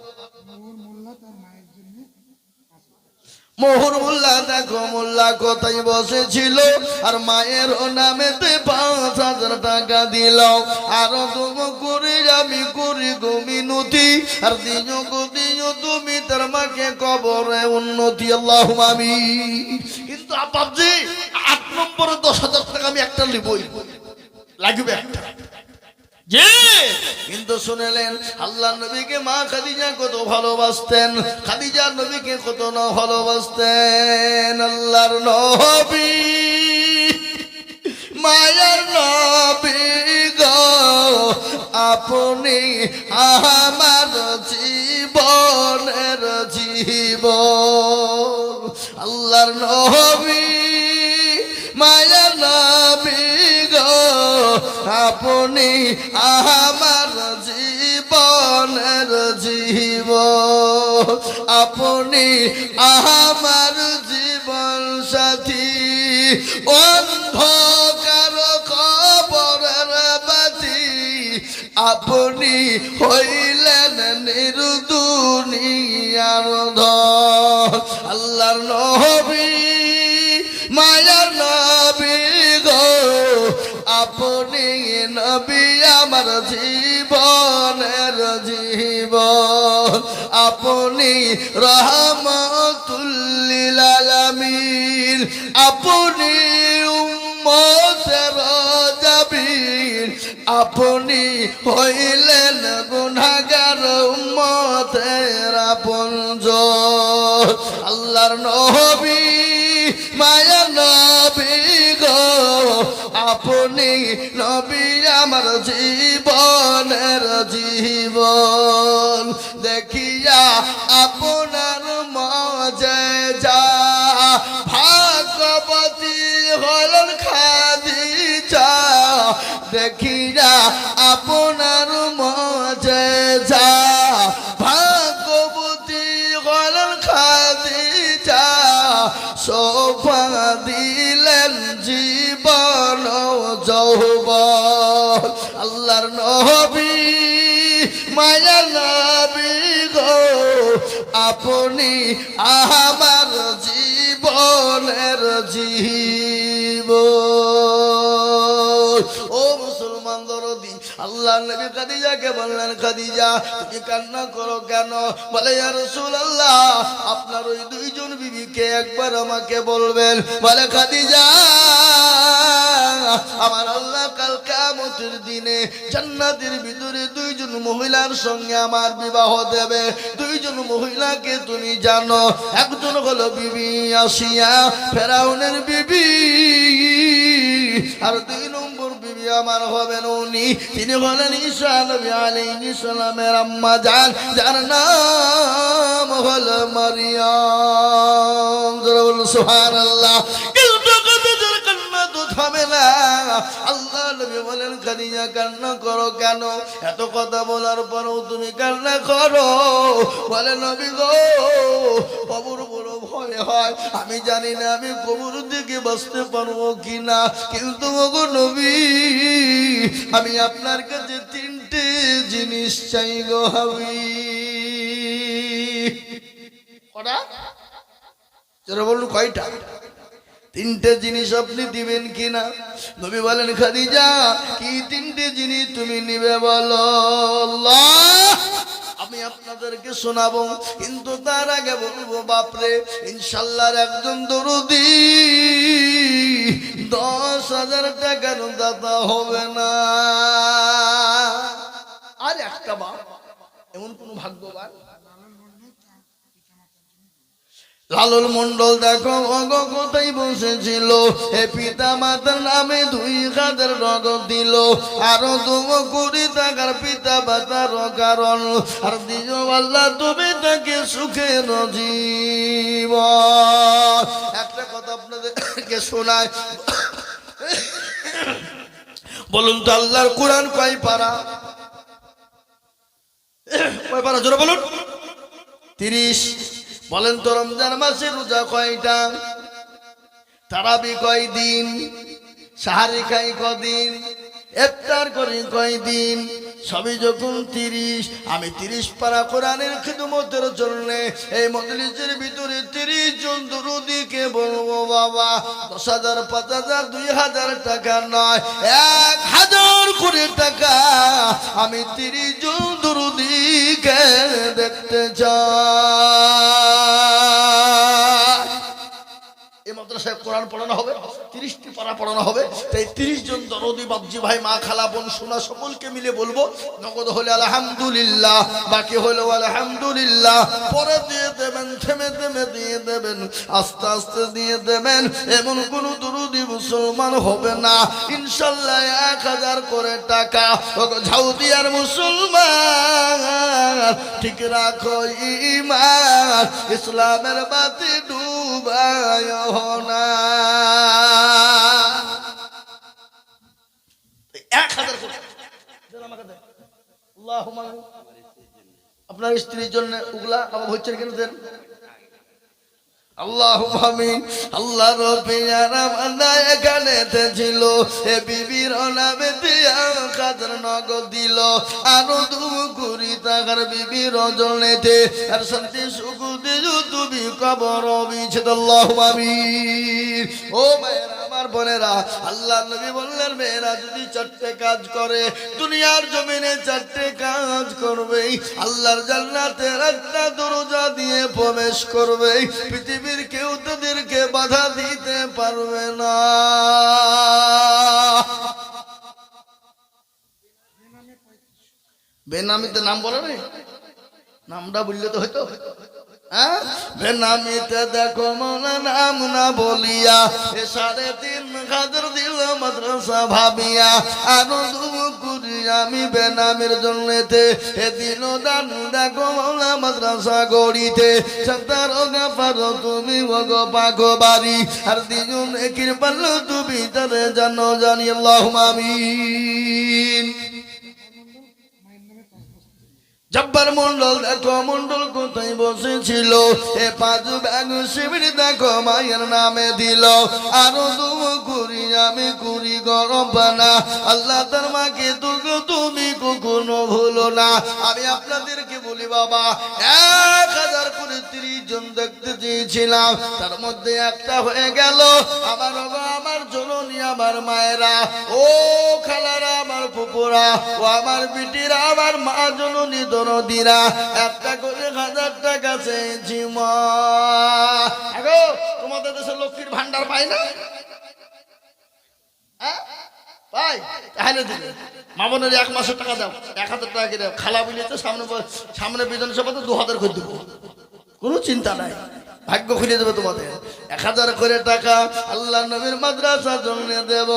Speaker 1: মোহর মোল্লা দেখো মোল্লা কোথায় বসেছিল আর মায়ের নামেতে 5000 টাকা দিল। আরো তুম করে আমি করি গো মিনতি আর দিও গো দিও তুমি তার মাকে কবরে উন্নতি। আল্লাহুম্মা আমিন। কিন্তু আব্বাজি 8 নম্বরে 10,000 টাকা আমি একটা নিবই, লাগবে একটা। জি, কিন্তু শুনলেন আল্লাহ নবীকে মা খাদিজা কত ভালোবাসতেন, খাদিজা নবীকে কত না ভালোবাসতেন। আল্লাহর নবী মায়ার নবী গো আপনি আমার জীবনের জীবন। আল্লাহর নবী মায়ার নবী গো আপনি আমার জীবনের জীবন। আপনি আমার জীবন সাথী, অন্ধকার কবরের বাতি আপনি হইলেন নির্দুনিয়ার ধন। আল্লাহর নবী মায়ার নবী গো আপনি নবী আমার জীবনের জীবন। আপনি রহমাতুল লিল আলামিন, আপনি উম্মতের জাবির, আপনি হইলেন গুনাহগার উম্মতের আপনজন। আল্লাহর নবী মায়া নবী গো আপনি নবী আমার জীবনের জীবন। দেখিয়া আপনার মজেজা ভাগবতী হলেন খাদিজা। দেখিয়া আপনার মজেজা ভাগবতী হলেন খাদিজা। শোভা দিলেন জীবন যৌবন। আল্লাহর নবী মায়া নবী গো আপনি আমার জীবনের জীবন। ও মুসলমান দরদি, আল্লাহ নবী খাদিজাকে বললেন খাদিজা তুমি কান্না করো কেন? বলে ইয়া রাসূলুল্লাহ আপনার ওই 2 জন বিবিকে একবার আমাকে বলবেন। বলে খাদিজা আমার আল্লাহ কাল কিয়ামতের দিনে জান্নাতের ভিতরে 2 জন মহিলার সঙ্গে আমার বিবাহ দেবে। 2 জন মহিলাকে তুমি জানো, একজন হলো বিবি আসিয়া ফেরাউনের বিবি, আর 2 নম্বর বিবি আমার হবেন উনি, তিনি হলেন ঈসা নবী আলাইহিস সালামের আম্মা জান, যার নাম হলো মারিয়াম। সুবহানাল্লাহ। কিন্তু খাদিজার কান্না তো থামে না। আল্লাহ নবী বলেন খাদিজা কান্না করো কেন? এত কথা বলার পরও তুমি কান্না করো। বলে নবী গো কবর বড় ভয় হয়, আমি জানি না আমি কবর থেকে বাঁচতে পারবো কিনা, কিন্তু গো নবী আমি আপনার কাছে 3টে জিনিস চাই গো হাবিব। কটা? যারা বলুন কয়টা? 3টে জিনিস আপনি দিবেন কিনা? নবী বলেন খাদিজা কি 3টে জিনিস তুমি নিবে বলো? আল্লাহ আমি আপনাদেরকে শোনাবো, কিন্তু তার আগে বলবো বাপরে ইনশাআল্লাহর একজন দরদি 10,000 টাকার দাতা হবে না। আর একটা বাপ এমন কোন ভাগ্যবান লালন মন্ডল দেখো অগো কোথায় বসেছিল, এ পিতা মাতার নামে 2,000 নগদ দিল, আরো 2 কোটি টাকার পিতা মাতার কারণ, আর দিও আল্লাহ তুমি তাকে সুখের জীবন। একটা কথা আপনাদেরকে শোনায়, বলুন তো আল্লাহর কোরআন কয় পারা? কয় পারা জোরে বলুন? 30। বলেন তো রমজান মাসে রোজা কয়টা, তারাবি কয় দিন, সাহারি খাই কদিন, ইফতার করি কয়দিন, সবই যখন 30। আমি 30 পারা কোরআনের খিদমতের জন্য এই মজলিসের ভিতরে 30 জন দরুদীকে বলবো বাবা 10,000 5,000 2,000 টাকা নয়, 1,000 কোটি টাকা আমি 30 জন দরুদীকে দেখতে চাই। এই মাদ্রাসায় কোরআন পড়ানো হবে, 30টি পারা পড়ানো হবে। তাই 30 জন দরদি বাবজি ভাই মা খালা বোন সোনা সকলকে মিলে বলবো, নগদ হলে আলহামদুলিল্লাহ, বাকি হলো আলহামদুলিল্লাহ। পরে দিয়ে দেবেন, থেমে থেমে দিয়ে দেবেন, আস্তে আস্তে দিয়ে দেবেন। এমন কোন দরদি মুসলমান হবে না ইনশাল্লাহ 1,000 করে টাকা। ঝাউদিয়ার মুসলমান ঠিক রাখো ঈমান, ইসলামের বাতি ডুবায় না। 1,000 করে আপনার স্ত্রীর জন্য উগলা আবার হচ্ছে কেন দেন? আল্লাহুম্মা আমিন। আল্লাহ রব্বির বান্দা এখানে ছিল, এ বিবির নামে 1,000 নগদ দিল, আরো 2 কোটি টাকার বিবির জন্যতে আর শান্তি সুখ দিও তুমি কবর বিচ্ছেদ। আল্লাহুম্মা আমিন। ও মায়েরা আমার বোনেরা, আল্লাহ নবী বললেন মেয়েরা যদি 4টে কাজ করে দুনিয়ার জমিনে 4টে কাজ করবে, আল্লাহর জান্নাতের একটা দরজা দিয়ে প্রবেশ করবে, পৃথিবীর কেউ তাদেরকে বাধা দিতে পারবে না। বেনামিতে নাম বলে না, নামটা বললে তো হয়তো। বেনামিতে দেখো মনে নাম না বলিয়া, 3,500 দিল মাদ্রাসা ভাবিয়া, আরো 2 কোটি আমি বেনামের জন্যতে এ দিল দান দেখো মৌলা মাদ্রাসা গড়িতে। 17 গাফার তুমি ওগো পাগো বাড়ি, আর দিন একির পারল তুমি তারে জানো জানি। আল্লাহুম্মা আমিন। জব্বার মন্ডল দেখো মন্ডল কোথায় বসেছিল, এ 5 ব্যাগ শিবির দেখো মায়ের নামে দিল, আরো 2 কোটি আমি কুড়ি গরম বানা। আল্লাহ তার মাকে তুমি কখনো ভুলো না। আমি আপনাদেরকে বলি বাবা 1,000 করে 30 জন দেখতে চেয়েছিলাম, তার মধ্যে একটা হয়ে গেল আমার বাবা, আমার জননী, আমার মায়েরা, ও খালারা, আমার ফুপুরা, ও আমার বিটিরা, আমার মা জননী দরদিরা, একটা করে 1,000 টাকা চেয়েছি মা। আগো তোমাদের দেশে লক্ষ্মীর ভান্ডার পাই না? পাই, তাহলে দিলে মা বোনের 1 মাসের টাকা দাও, 1,000 টাকা দাও। খালা বিলিতে সামনে বিধানসভাতে 2,000 করে দেবো, কোনো চিন্তা নাই, ভাগ্য খুলে দেবে তোমাদের। 1,000 করে টাকা আল্লাহ নবীর মাদ্রাসার জন্য দেব।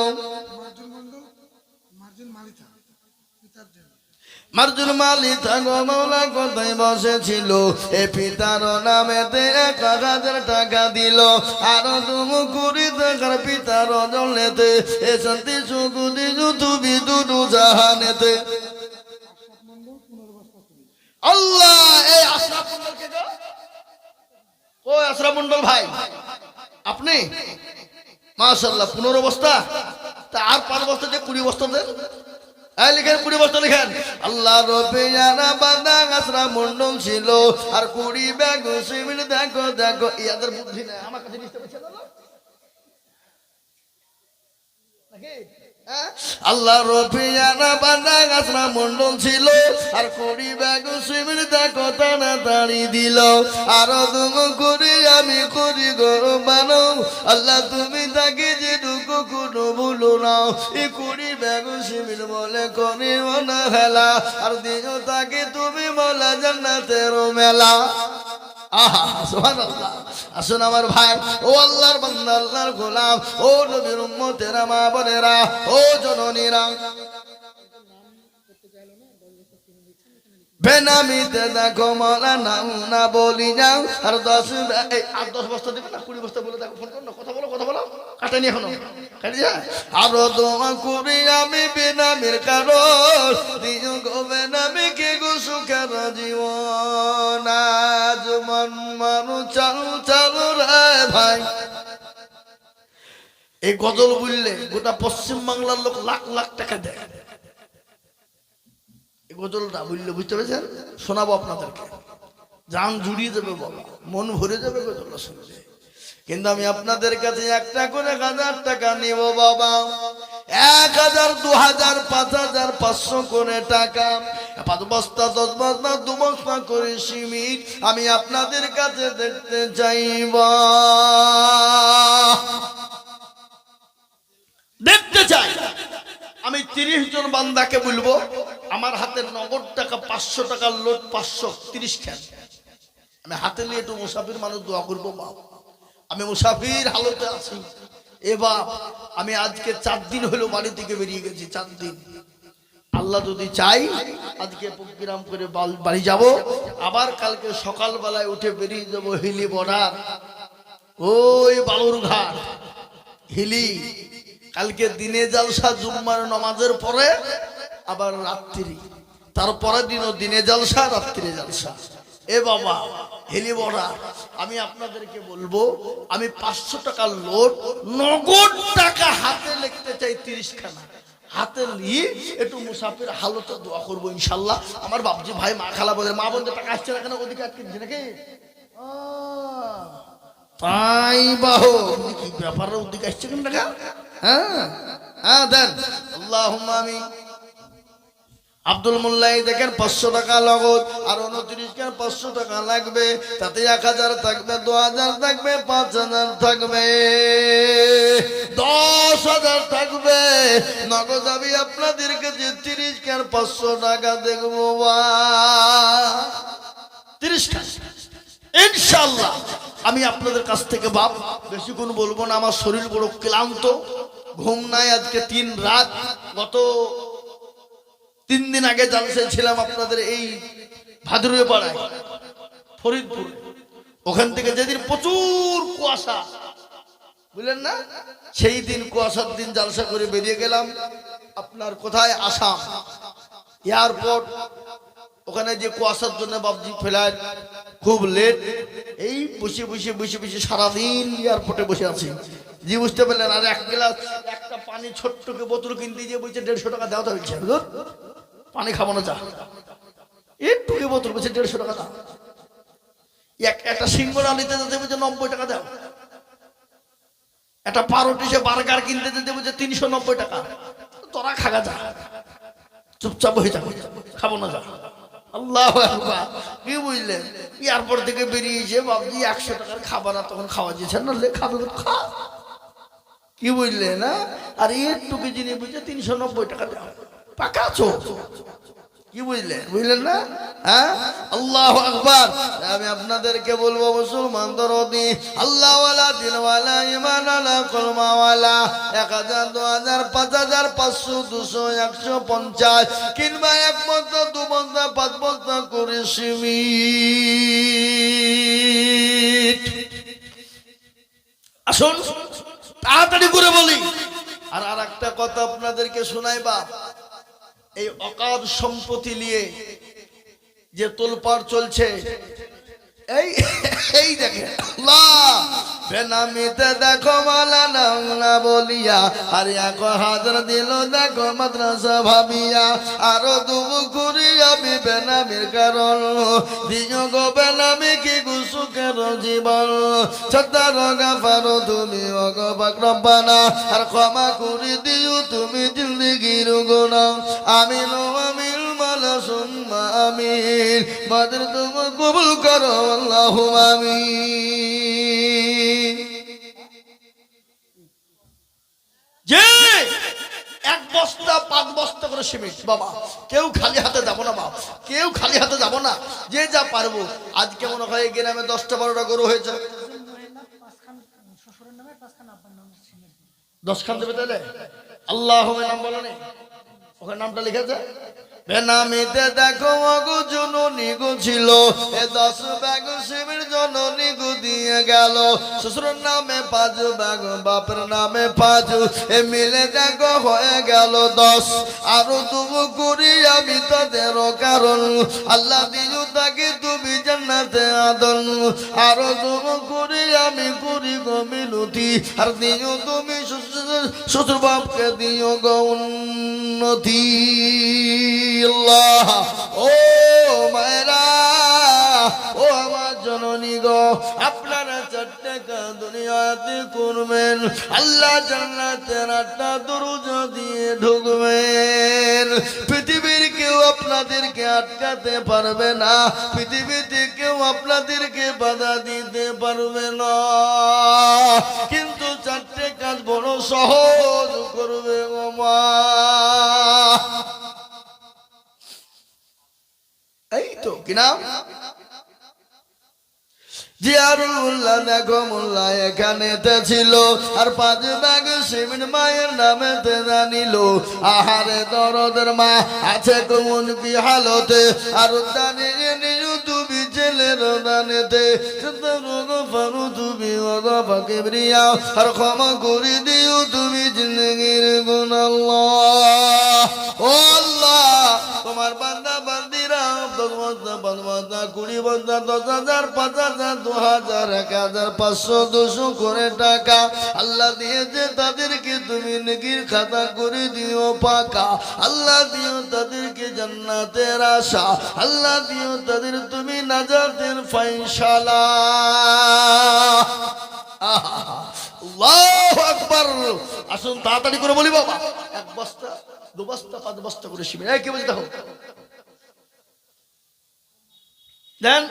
Speaker 1: মার্জুন মালি থাকো মৌলা কোথায় বসেছিল, এ পিতার নামেতে 1,000 টাকা দিল, আরো 2 কোটি টাকার পিতার জন্যতে এ শান্তি সুখ দিও তুমি দুটো জাহানেতে। আল্লাহ এই আশরাফ মন্ডল কে গো? ও আশরাফ মন্ডল ভাই আপনি? মাশাআল্লাহ 15 বস্তা, তা আর 5 বস্তা যে 20 বস্তা দেন। লিখেন 20 বস্তা লিখেন। আল্লাহ রবে জানা বান্দা আশরাফ মন্ডল ছিল, আর 20 ব্যাগ সিমেন্ট দেখো দেখো। ইয়াদের বুদ্ধি নাই, আমার কাছে নিতে পারছে না নাকি? আল্লাহ রবে জানা বান্দা আশরাফ মন্ডল ছিল, আর 20 ব্যাগ সিমেন্ট দেখো তাড়াতাড়ি দিল, আরো 2 কোটি আমি করি গরম বানো। আল্লাহ তুমি তাকে যেটুকু কখনো ভুলো না এ কুড়ি বেগু শিবির বলে করিও না হেলা আর দিও তাকে তুমি বলা জান্নাতের মেলা আহা সুবহানাল্লাহ আসুন আমার ভাই ও আল্লাহর বান্দা আল্লাহর গোলাম ও নবীর উম্মতেরা মা বোনেরা ও জননীরা বেনামিতে দেখো মালা নাম না বলি যাও আর 10 বস্তা দেবে না 20 বস্তা বলে দেখো ফোন করো না কথা বলো কাটানি এখনো কাটি যা আরো দোয়া করি আমি বেনামির কারণ দিও গো বেনামি কে গো সুখের জীবন আজ মন মানু চালু রে ভাই এই গজল বললে গোটা পশ্চিম বাংলার লোক লাখ লাখ টাকা দেয় গজলটা বললে বুঝতে পেরেছেন শোনাবো আপনাদেরকে জান জুড়িয়ে যাবে বাবা মন ভরে যাবে গজলটা শুনলে কিন্তু আমি আপনাদের কাছে একটা করে 1000 টাকা নিব বাবা 1000 2000 5000 500 করে টাকা 5 বস্তা 10 বস্তা 2 বস্তা করে সিমেন্ট আমি আপনাদের কাছে দেখতে চাই আমি 30 জন বান্দাকে বলবো আমার হাতে নগদ টাকা 500 টাকার লোড 530 খান আমি হাতে নিয়ে একটু মুসাফির মানুষ দোয়া করবো বাপ আমি মুসাফির হালতে আছি এবার আমি আজকে 4 দিন হলো বাড়ি থেকে বেরিয়ে গেছি 4 দিন আল্লাহ যদি চাই আজকে প্রোগ্রাম করে বাড়ি যাব আবার কালকে সকালবেলায় উঠে বেরিয়ে যাব হিলি বর্ডার ওই বালুরঘাট হিলি কালকে দিনে জালসা জুম্মার নামাজের পরে আবার রাত্রি তারপরের দিনও দিনে জালসা রাত্রি জালসা এ বাবা হেলি বড়া আমি আপনাদেরকে বলবো আমি 500 টাকার লোড নগদ টাকা হাতে লিখতে চাই 30 খানা হাতে নিয়ে একটু মুসাফির হালতে দোয়া করবো ইনশাল্লাহ আমার বাপজি ভাই মা খালা বলে মা বোনদের টাকা আসছে না কেন ওদিকে আটকে দিচ্ছে নাকি তাই বাহো কি ব্যাপার ওদিকে আসছে কেন টাকা হ্যাঁ দেন আল্লাহুম্মা আমিন আব্দুল মোল্লাই দেখেন 500 টাকা নগদ আর 29 খান 500 টাকা লাগবে তাতে 1000 থাকবে 2000 থাকবে 5000 থাকবে 10000 থাকবে নগদ আমি আপনাদেরকে যে 30 খান 500 টাকা দেখবো 30 খান ইনশাআল্লাহ আমি আপনাদের কাছ থেকে বাপ বেশিক্ষণ বলবো না আমার শরীর বড় ক্লান্ত ঘুম নাই আজকে 3 রাত গত 3 দিন আগে জালসায় ছিলাম আপনাদের এই ভাদুরিয়া পাড়ায় ফরিদপুর ওখান থেকে যেদিন প্রচুর কুয়াশা বুঝলেন না সেই দিন কুয়াশার দিন জালসা করে বেরিয়ে গেলাম আপনার কোথায় আসাম এয়ারপোর্ট ওখানে যে কুয়াশার জন্য বাবজি ফ্লাইট খুব লেট এই বসে সারাদিন এয়ারপোর্টে বসে আছি জি বুঝতে পারলেন আর এক গ্লাস একটা পানি ছোট্টকে বোতল কিনতে গিয়ে বলছে 150 টাকা দেওয়া হচ্ছে পানি খাবো না চা একটুকে বোতল বলছে 150 টাকা দাও একটা সিঙ্গড়া নিতে যেতে বলছে 90 টাকা দাও একটা পাউরুটি সে বার্গার কিনতে যেতে বলছে 390 টাকা তোরা খাগা যা চুপচাপ হয়ে যাবে খাবো না যা আল্লাহু আকবার কি বুঝলেন এয়ারপোর্ট থেকে বেরিয়েছে বাবজি 100 টাকার খাবার তখন খাওয়া যেছে না খাবে খা কি বুঝলেন না আর একটুকে জিনিস বুঝছে 390 টাকা দাও পাকা চো কি বুঝলেন না হ্যাঁ আল্লাহু আকবার আমি আপনাদেরকে বলবো মুসলমান দরদি আল্লাহওয়ালা দিনওয়ালা ঈমানওয়ালা কলমাওয়ালা 1000 2000 5000 500 200 150 কিংবা 1 বস্তা 2 বস্তা 5 বস্তা করে সিমেন্ট আসুন তাড়াতাড়ি করে বলি আর একটা কথা আপনাদেরকে শোনাই বাপ এই অকাদ সম্পত্তি নিয়ে যে তোলপাড় চলছে এই দেখে আল্লাহ বেনামিতে দেখো মালা না বলিয়া আর 1000 দিল দেখো মাদ্রাসা ভাবিয়া আরো দুবু করি আমি বেনামির কারণ দিও গো বেনামি কি সুখের জীবন সত্তর গাফার তুমি অগবাক রব্বানা আর ক্ষমা করে দিও তুমি জিন্দেগির গুনাহ আমিন আমিন মালা সুম্মা আমিন বাদর তুমি কবুল করো আল্লাহুম্মা আমিন এক বস্তা 5 বস্তা করে সিমেন্ট। বাবা কেউ খালি হাতে যাব না, বাবা কেউ খালি হাতে যাব না, যে যা পারবো। আজকে মনে হয় গ্রামে 10টা 12টা গরু হয়েছে, 10 খান দেবে তাহলে। আল্লাহ নাম বলো নি, ওখানে নামটা লিখেছে। বেনামিতে দেখো অগু জননী গো ছিল, এ 10 ব্যাগ সিমেন্ট জননী গো দিয়ে গেল। শ্বশুরের নামে 5 ব্যাগ, বাপের নামে 5, এ মিলে দেখো হয়ে গেল 10। আরো তবু করি আমি তাদের কারণ, আল্লাহ দিও তাকে তুমি জান্নাতে আদন। আরো তবু করি আমি করি গো মিনতি, আর দিও তুমি শ্বশুর বাপকে দিও গো উন্নতি। আল্লাহ ও মায়েরা, ও আমার জননী গো, আপনারা 4 টাকা দুনিয়াতে করবেন, আল্লাহ জান্নাতের 8টা দরজা দিয়ে ঢুকবেন। পৃথিবীর কেউ আপনাদেরকে আটকাতে পারবে না, পৃথিবীতে কেউ আপনাদেরকে বাধা দিতে পারবে না, কিন্তু 4টে কাজ বড় সহজ করবে গো মা। এই তো কি নাম? জিয়ারুল্লাহ দেখো মোল্লা এখানেতে ছিল, আর 5 ব্যাগ সিমেন্ট মায়ের নামেতে জানিল। আহারে দরদের মা আছে কোন কি হালতে, আর দানিয়ে নিউ তুমি ছেলের দানেতে, ফারু তুমি ওয়াফাকে ব্রিয়া, আর ক্ষমা করে দিও তুমি জিন্দগির গুণ। আল্লাহ ও আল্লাহ, তোমার বান্দা বান্দিরা 10 বস্তা 5 বস্তা 20 বস্তা 10,000 5,000 2,000 1,000 500 200 করে টাকা আল্লাহ দিয়েছে, তাদেরকে তুমি নেকির খাতা করে দিও পাকা। আল্লাহ দিও তাদেরকে জান্নাতের আশা, আল্লাহ দিও তাদের তুমি নাজাতের ফয়সালা। আল্লাহু আকবার। আসুন তাড়াতাড়ি করে বলি বাবা, 1 বস্তা 2 বস্তা 5 বস্তা করে সিমেন্ট। এই কে বলছে দেখো দেন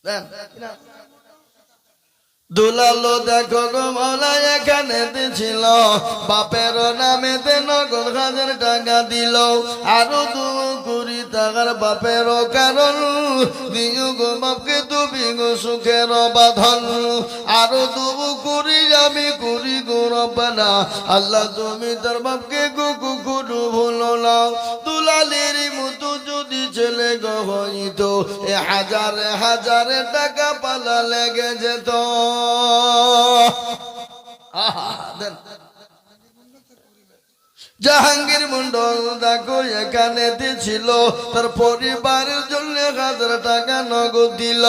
Speaker 1: দেন দুলালো দেখো গো মৌলা এখানেতে ছিল, বাপের নামেতে 9,000 টাকা দিল। আরো 2 কোটি টাকার বাপের কারণ, দিও গো বাপকে তুমি গো সুখের বাঁধন। আরো 2 কোটি আমি করি গো রব্বানা, আল্লাহ তুমি তার বাপকে গো কুকুরু ভুলো না। দুলালের মতো যদি ছেলে গো হইতো, 1000 টাকা পালা লেগে যেত। জাহাঙ্গীর মন্ডল দেখো এখানেতে ছিল, তার পরিবারের জন্য 1000 টাকা নগদ দিল।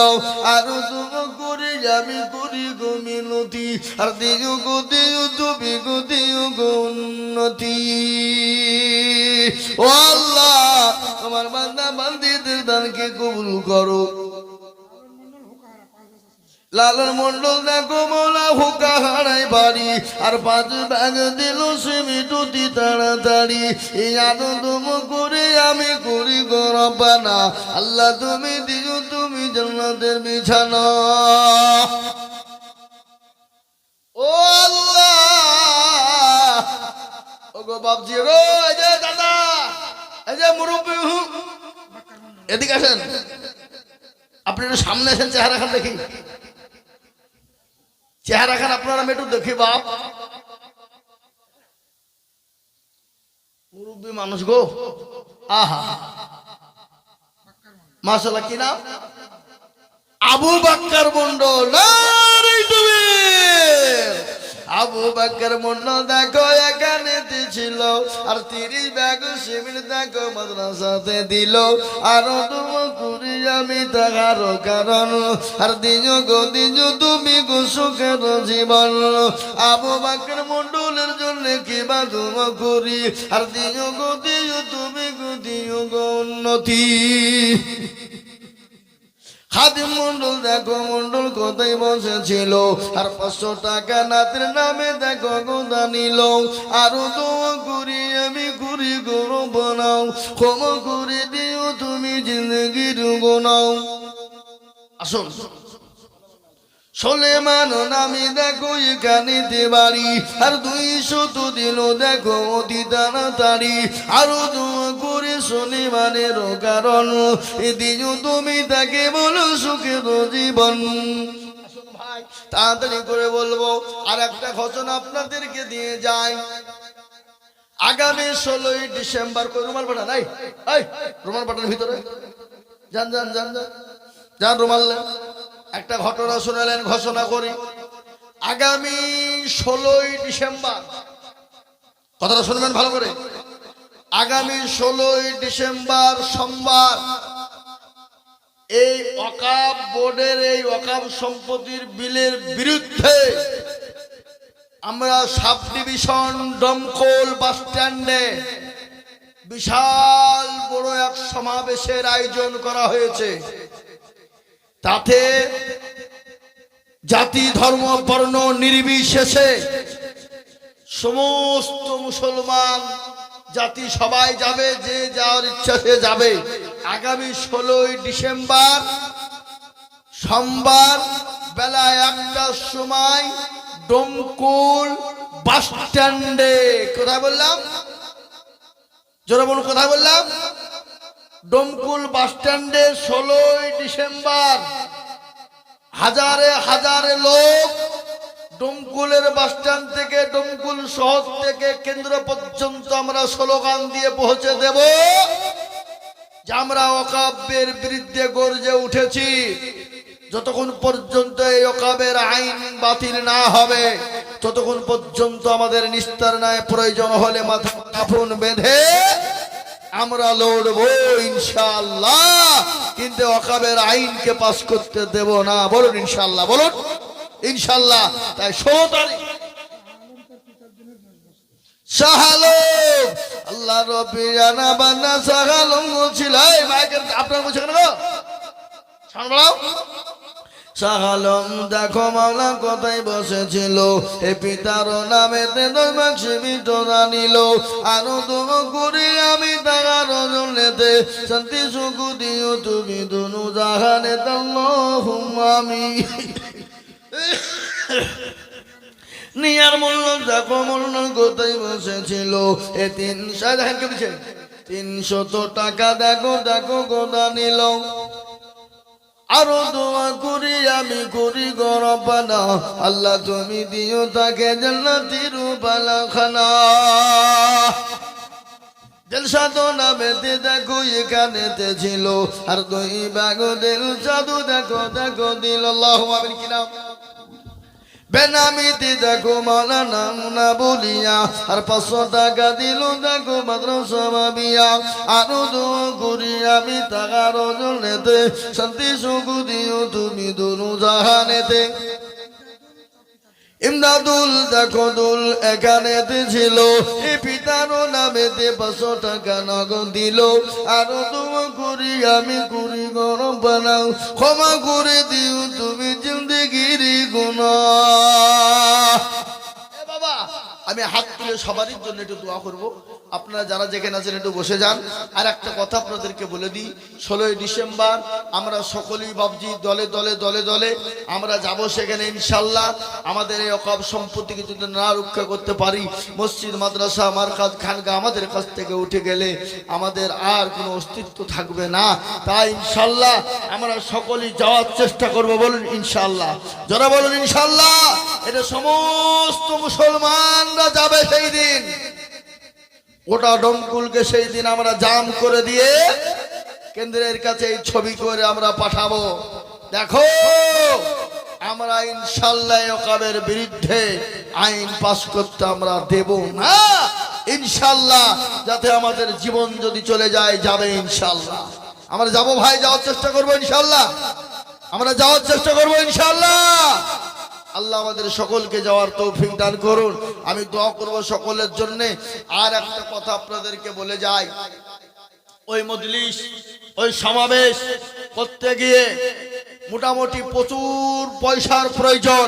Speaker 1: আরো 2 করে আমি করি গো মিনতি, আর দিও গো দিও তুমি গো দিও গো উন্নতি। ও আল্লাহ, তোমার বান্দা বান্দিদের দানকে কবুল করো। লালন মন্ডল দেখো মৌলা হুকা হারাই বাড়ি, আর 5 ব্যাগ দিল সিমেন্ট অতি তাড়াতাড়ি। এই আনন্দ করে আমি করি গো রব্বানা, আল্লাহ তুমি দিও তুমি জান্নাতের বিছানা। ও আল্লাহ, ও গো বাপজি গো, এই যে দাদা, এই যে মুরব্বী, এদিকে আসেন। আপনি একটু সামনে এসেন, চেহারা খান দেখি, চেহারা খান আপনারা একটু দেখি। বাপ মুরব্বী মানুষ গো, আহা মাশাআল্লাহ। কি নাম? আবু বকর মন্ডল। আবু বকর মন্ডল দেখো এখানেতে ছিল, আর 30 ব্যাগ সিমেন্ট দেখো মাদ্রাসাতে দিল। আরো 2 কোটি আমি তাহার কারণ, আর দিও গো দিও তুমি গো সুখের জীবন। আবু বকর মন্ডলের জন্য কি বা 2 করি, আর দিও গো দিও তুমি গো দিও গো উন্নতি। খাদিম মন্ডল দেখো মন্ডল কোথায় বসেছিল, আর 500 টাকা নাতের নামে দেখো গোদা নিল। আরো 2 করি আমি করি গরু বানাও, ক্ষমা করে দিও তুমি জিন্দগির গোনাও। আসুন সুলেমান নামি দেখো এখানেতে বাড়ি, আর 200 দিল দেখো অতি তাড়াতাড়ি। আরো দোয়া করে সুলেমানের কারণ, এদিনও তুমি তাকে বলো সুখের জীবন। ভাই তাড়াতাড়ি করে বলবো, আর একটা ঘটনা আপনাদেরকে দিয়ে যায়। আগামী 16ই ডিসেম্বর, কই রুমাল পাঠা নাই? এই রুমাল পাঠার ভিতরে যান যান যান যান যান, রুমাল একটা ঘটনা শুনালেন, ঘোষণা করি। আগামী 16ই ডিসেম্বর, কথাটা শুনবেন ভালো করে। আগামী 16ই ডিসেম্বর সোমবার এই ওয়াকফ বোর্ডের এই ওয়াকফ সম্পত্তির বিলের বিরুদ্ধে আমরা সাব ডিভিশন দমকল বাস স্ট্যান্ডে বিশাল বড় এক সমাবেশের আয়োজন করা হয়েছে। তাতে জাতি ধর্ম বর্ণ নির্বিশেষে সমস্ত মুসলমান জাতি সবাই যাবে, যে যাওয়ার ইচ্ছা সে যাবে। আগামী 16ই ডিসেম্বর সোমবার বেলা 1টার সময় দমকল বাস স্ট্যান্ডে, কোথায় বললাম জোরে বলুন, কোথায় বললাম? দমকল বাস স্ট্যান্ডে 16ই ডিসেম্বর হাজারে হাজারে লোক দমকলের বাস স্ট্যান্ড থেকে, দমকল শহর থেকে কেন্দ্র পর্যন্ত আমরা স্লোগান দিয়ে পৌঁছে দেব যে আমরা ওয়াকফের বিরুদ্ধে গর্জে উঠেছি। যতক্ষণ পর্যন্ত এই ওয়াকফের আইন বাতিল না হবে ততক্ষণ পর্যন্ত আমাদের নিস্তার নাই, প্রয়োজন হলে মাথা কাফন বেঁধে আমরা লড়বো ইনশাআল্লাহ, কিন্তু ওয়াকফের আইনকে পাস করতে দেব না। বলুন ইনশাআল্লাহ, বলুন ইনশাআল্লাহ। তাই 16 তারিখ শাহালম আল্লাহ রব্বি জানা বান্না শাহালম ছিল। এই মাইকের আপনারা বলছেন কেন গো? সামলাও। শাহালম দেখো মাওলা কোথায় বসেছিল, এ পিতার নামেতে দশমাক্ষিমিত জানিল। আরো দোয়া করি আমি তাহার জন্যেতে, শান্তি সুখ দিও তুমি দুনু জাহানে, আল্লাহুম্মা আমিন। নিয়ার মূল্য দেখো মূল্য কোথায় বসেছিল, এ 300 টাকা দেখো দেখো গোদা নিল। আরো দোয়া করি আমি করি গো রব্বানা, আল্লাহ তুমি দিও তাকে জান্নাতের বালাখানা। জলসা তো নামেতে দেখো এখানেতে ছিল, আর 2 ভাগ দিল জাদু দেখো দেখো দিল। আল্লাহুম্মা আমিন। কি নাম? বেনামিতে দেখো মাওলা নাম না বলিয়া, আর 500 টাকা দিল দেখো মাদ্রাসা বাবিয়া। আরো দোয়া করি আমি তাহার জন্যেতে, শান্তি সুখ দিও তুমি দুনু জাহানেতে। ইমদাদুল দেখো দুল এখানেতে ছিল, এ পিতার নামেতে 500 টাকা নগদ দিল। আরো দোয়া করি আমি করি গরম বানাও, ক্ষমা করে দিও তুমি জিন্দেগির গুনাহ। বাবা আমি হাত তুলে সবারই জন্য একটু দোয়া করবো। আপনারা যারা যেখানে আছেন একটু বসে যান। আর একটা কথা আপনাদেরকে বলে দিই, 16ই ডিসেম্বর আমরা সকলেই বাবজি দলে দলে দলে দলে আমরা যাব সেখানে ইনশাল্লাহ। আমাদের এই ওয়াকফ সম্পত্তিকে যদি না রক্ষা করতে পারি, মসজিদ মাদ্রাসা মারকাজ খানগা আমাদের কাছ থেকে উঠে গেলে আমাদের আর কোনো অস্তিত্ব থাকবে না। তাই ইনশাল্লাহ আমরা সকলেই যাওয়ার চেষ্টা করব। বলুন ইনশাল্লাহ, যারা বলুন ইনশাল্লাহ। এটা সমস্ত মুসলমানরা যাবে সেই দিন। ওটা দমকলকে সেই দিন আমরা জাম করে দিয়ে কেন্দ্রের কাছে এই ছবি করে আমরা পাঠাবো। দেখো আমরা ইনশাল্লাহ ওয়াকফের বিরুদ্ধে আইন পাস করতে আমরা দেব না ইনশাল্লাহ। যাতে আমাদের জীবন যদি চলে যায়, যাবে ইনশাল্লাহ। আমরা যাবো ভাই, যাওয়ার চেষ্টা করবো ইনশাল্লাহ। আমরা যাওয়ার চেষ্টা করবো ইনশাল্লাহ। আল্লাহ আমাদের সকলকে যাওয়ার তৌফিক দান করুন। আমি দোয়া করব সকলের জন্য। আর একটা কথা আপনাদেরকে বলে যাই, ওই মজলিস ওই সমাবেশ করতে গিয়ে মোটামুটি প্রচুর পয়সার প্রয়োজন।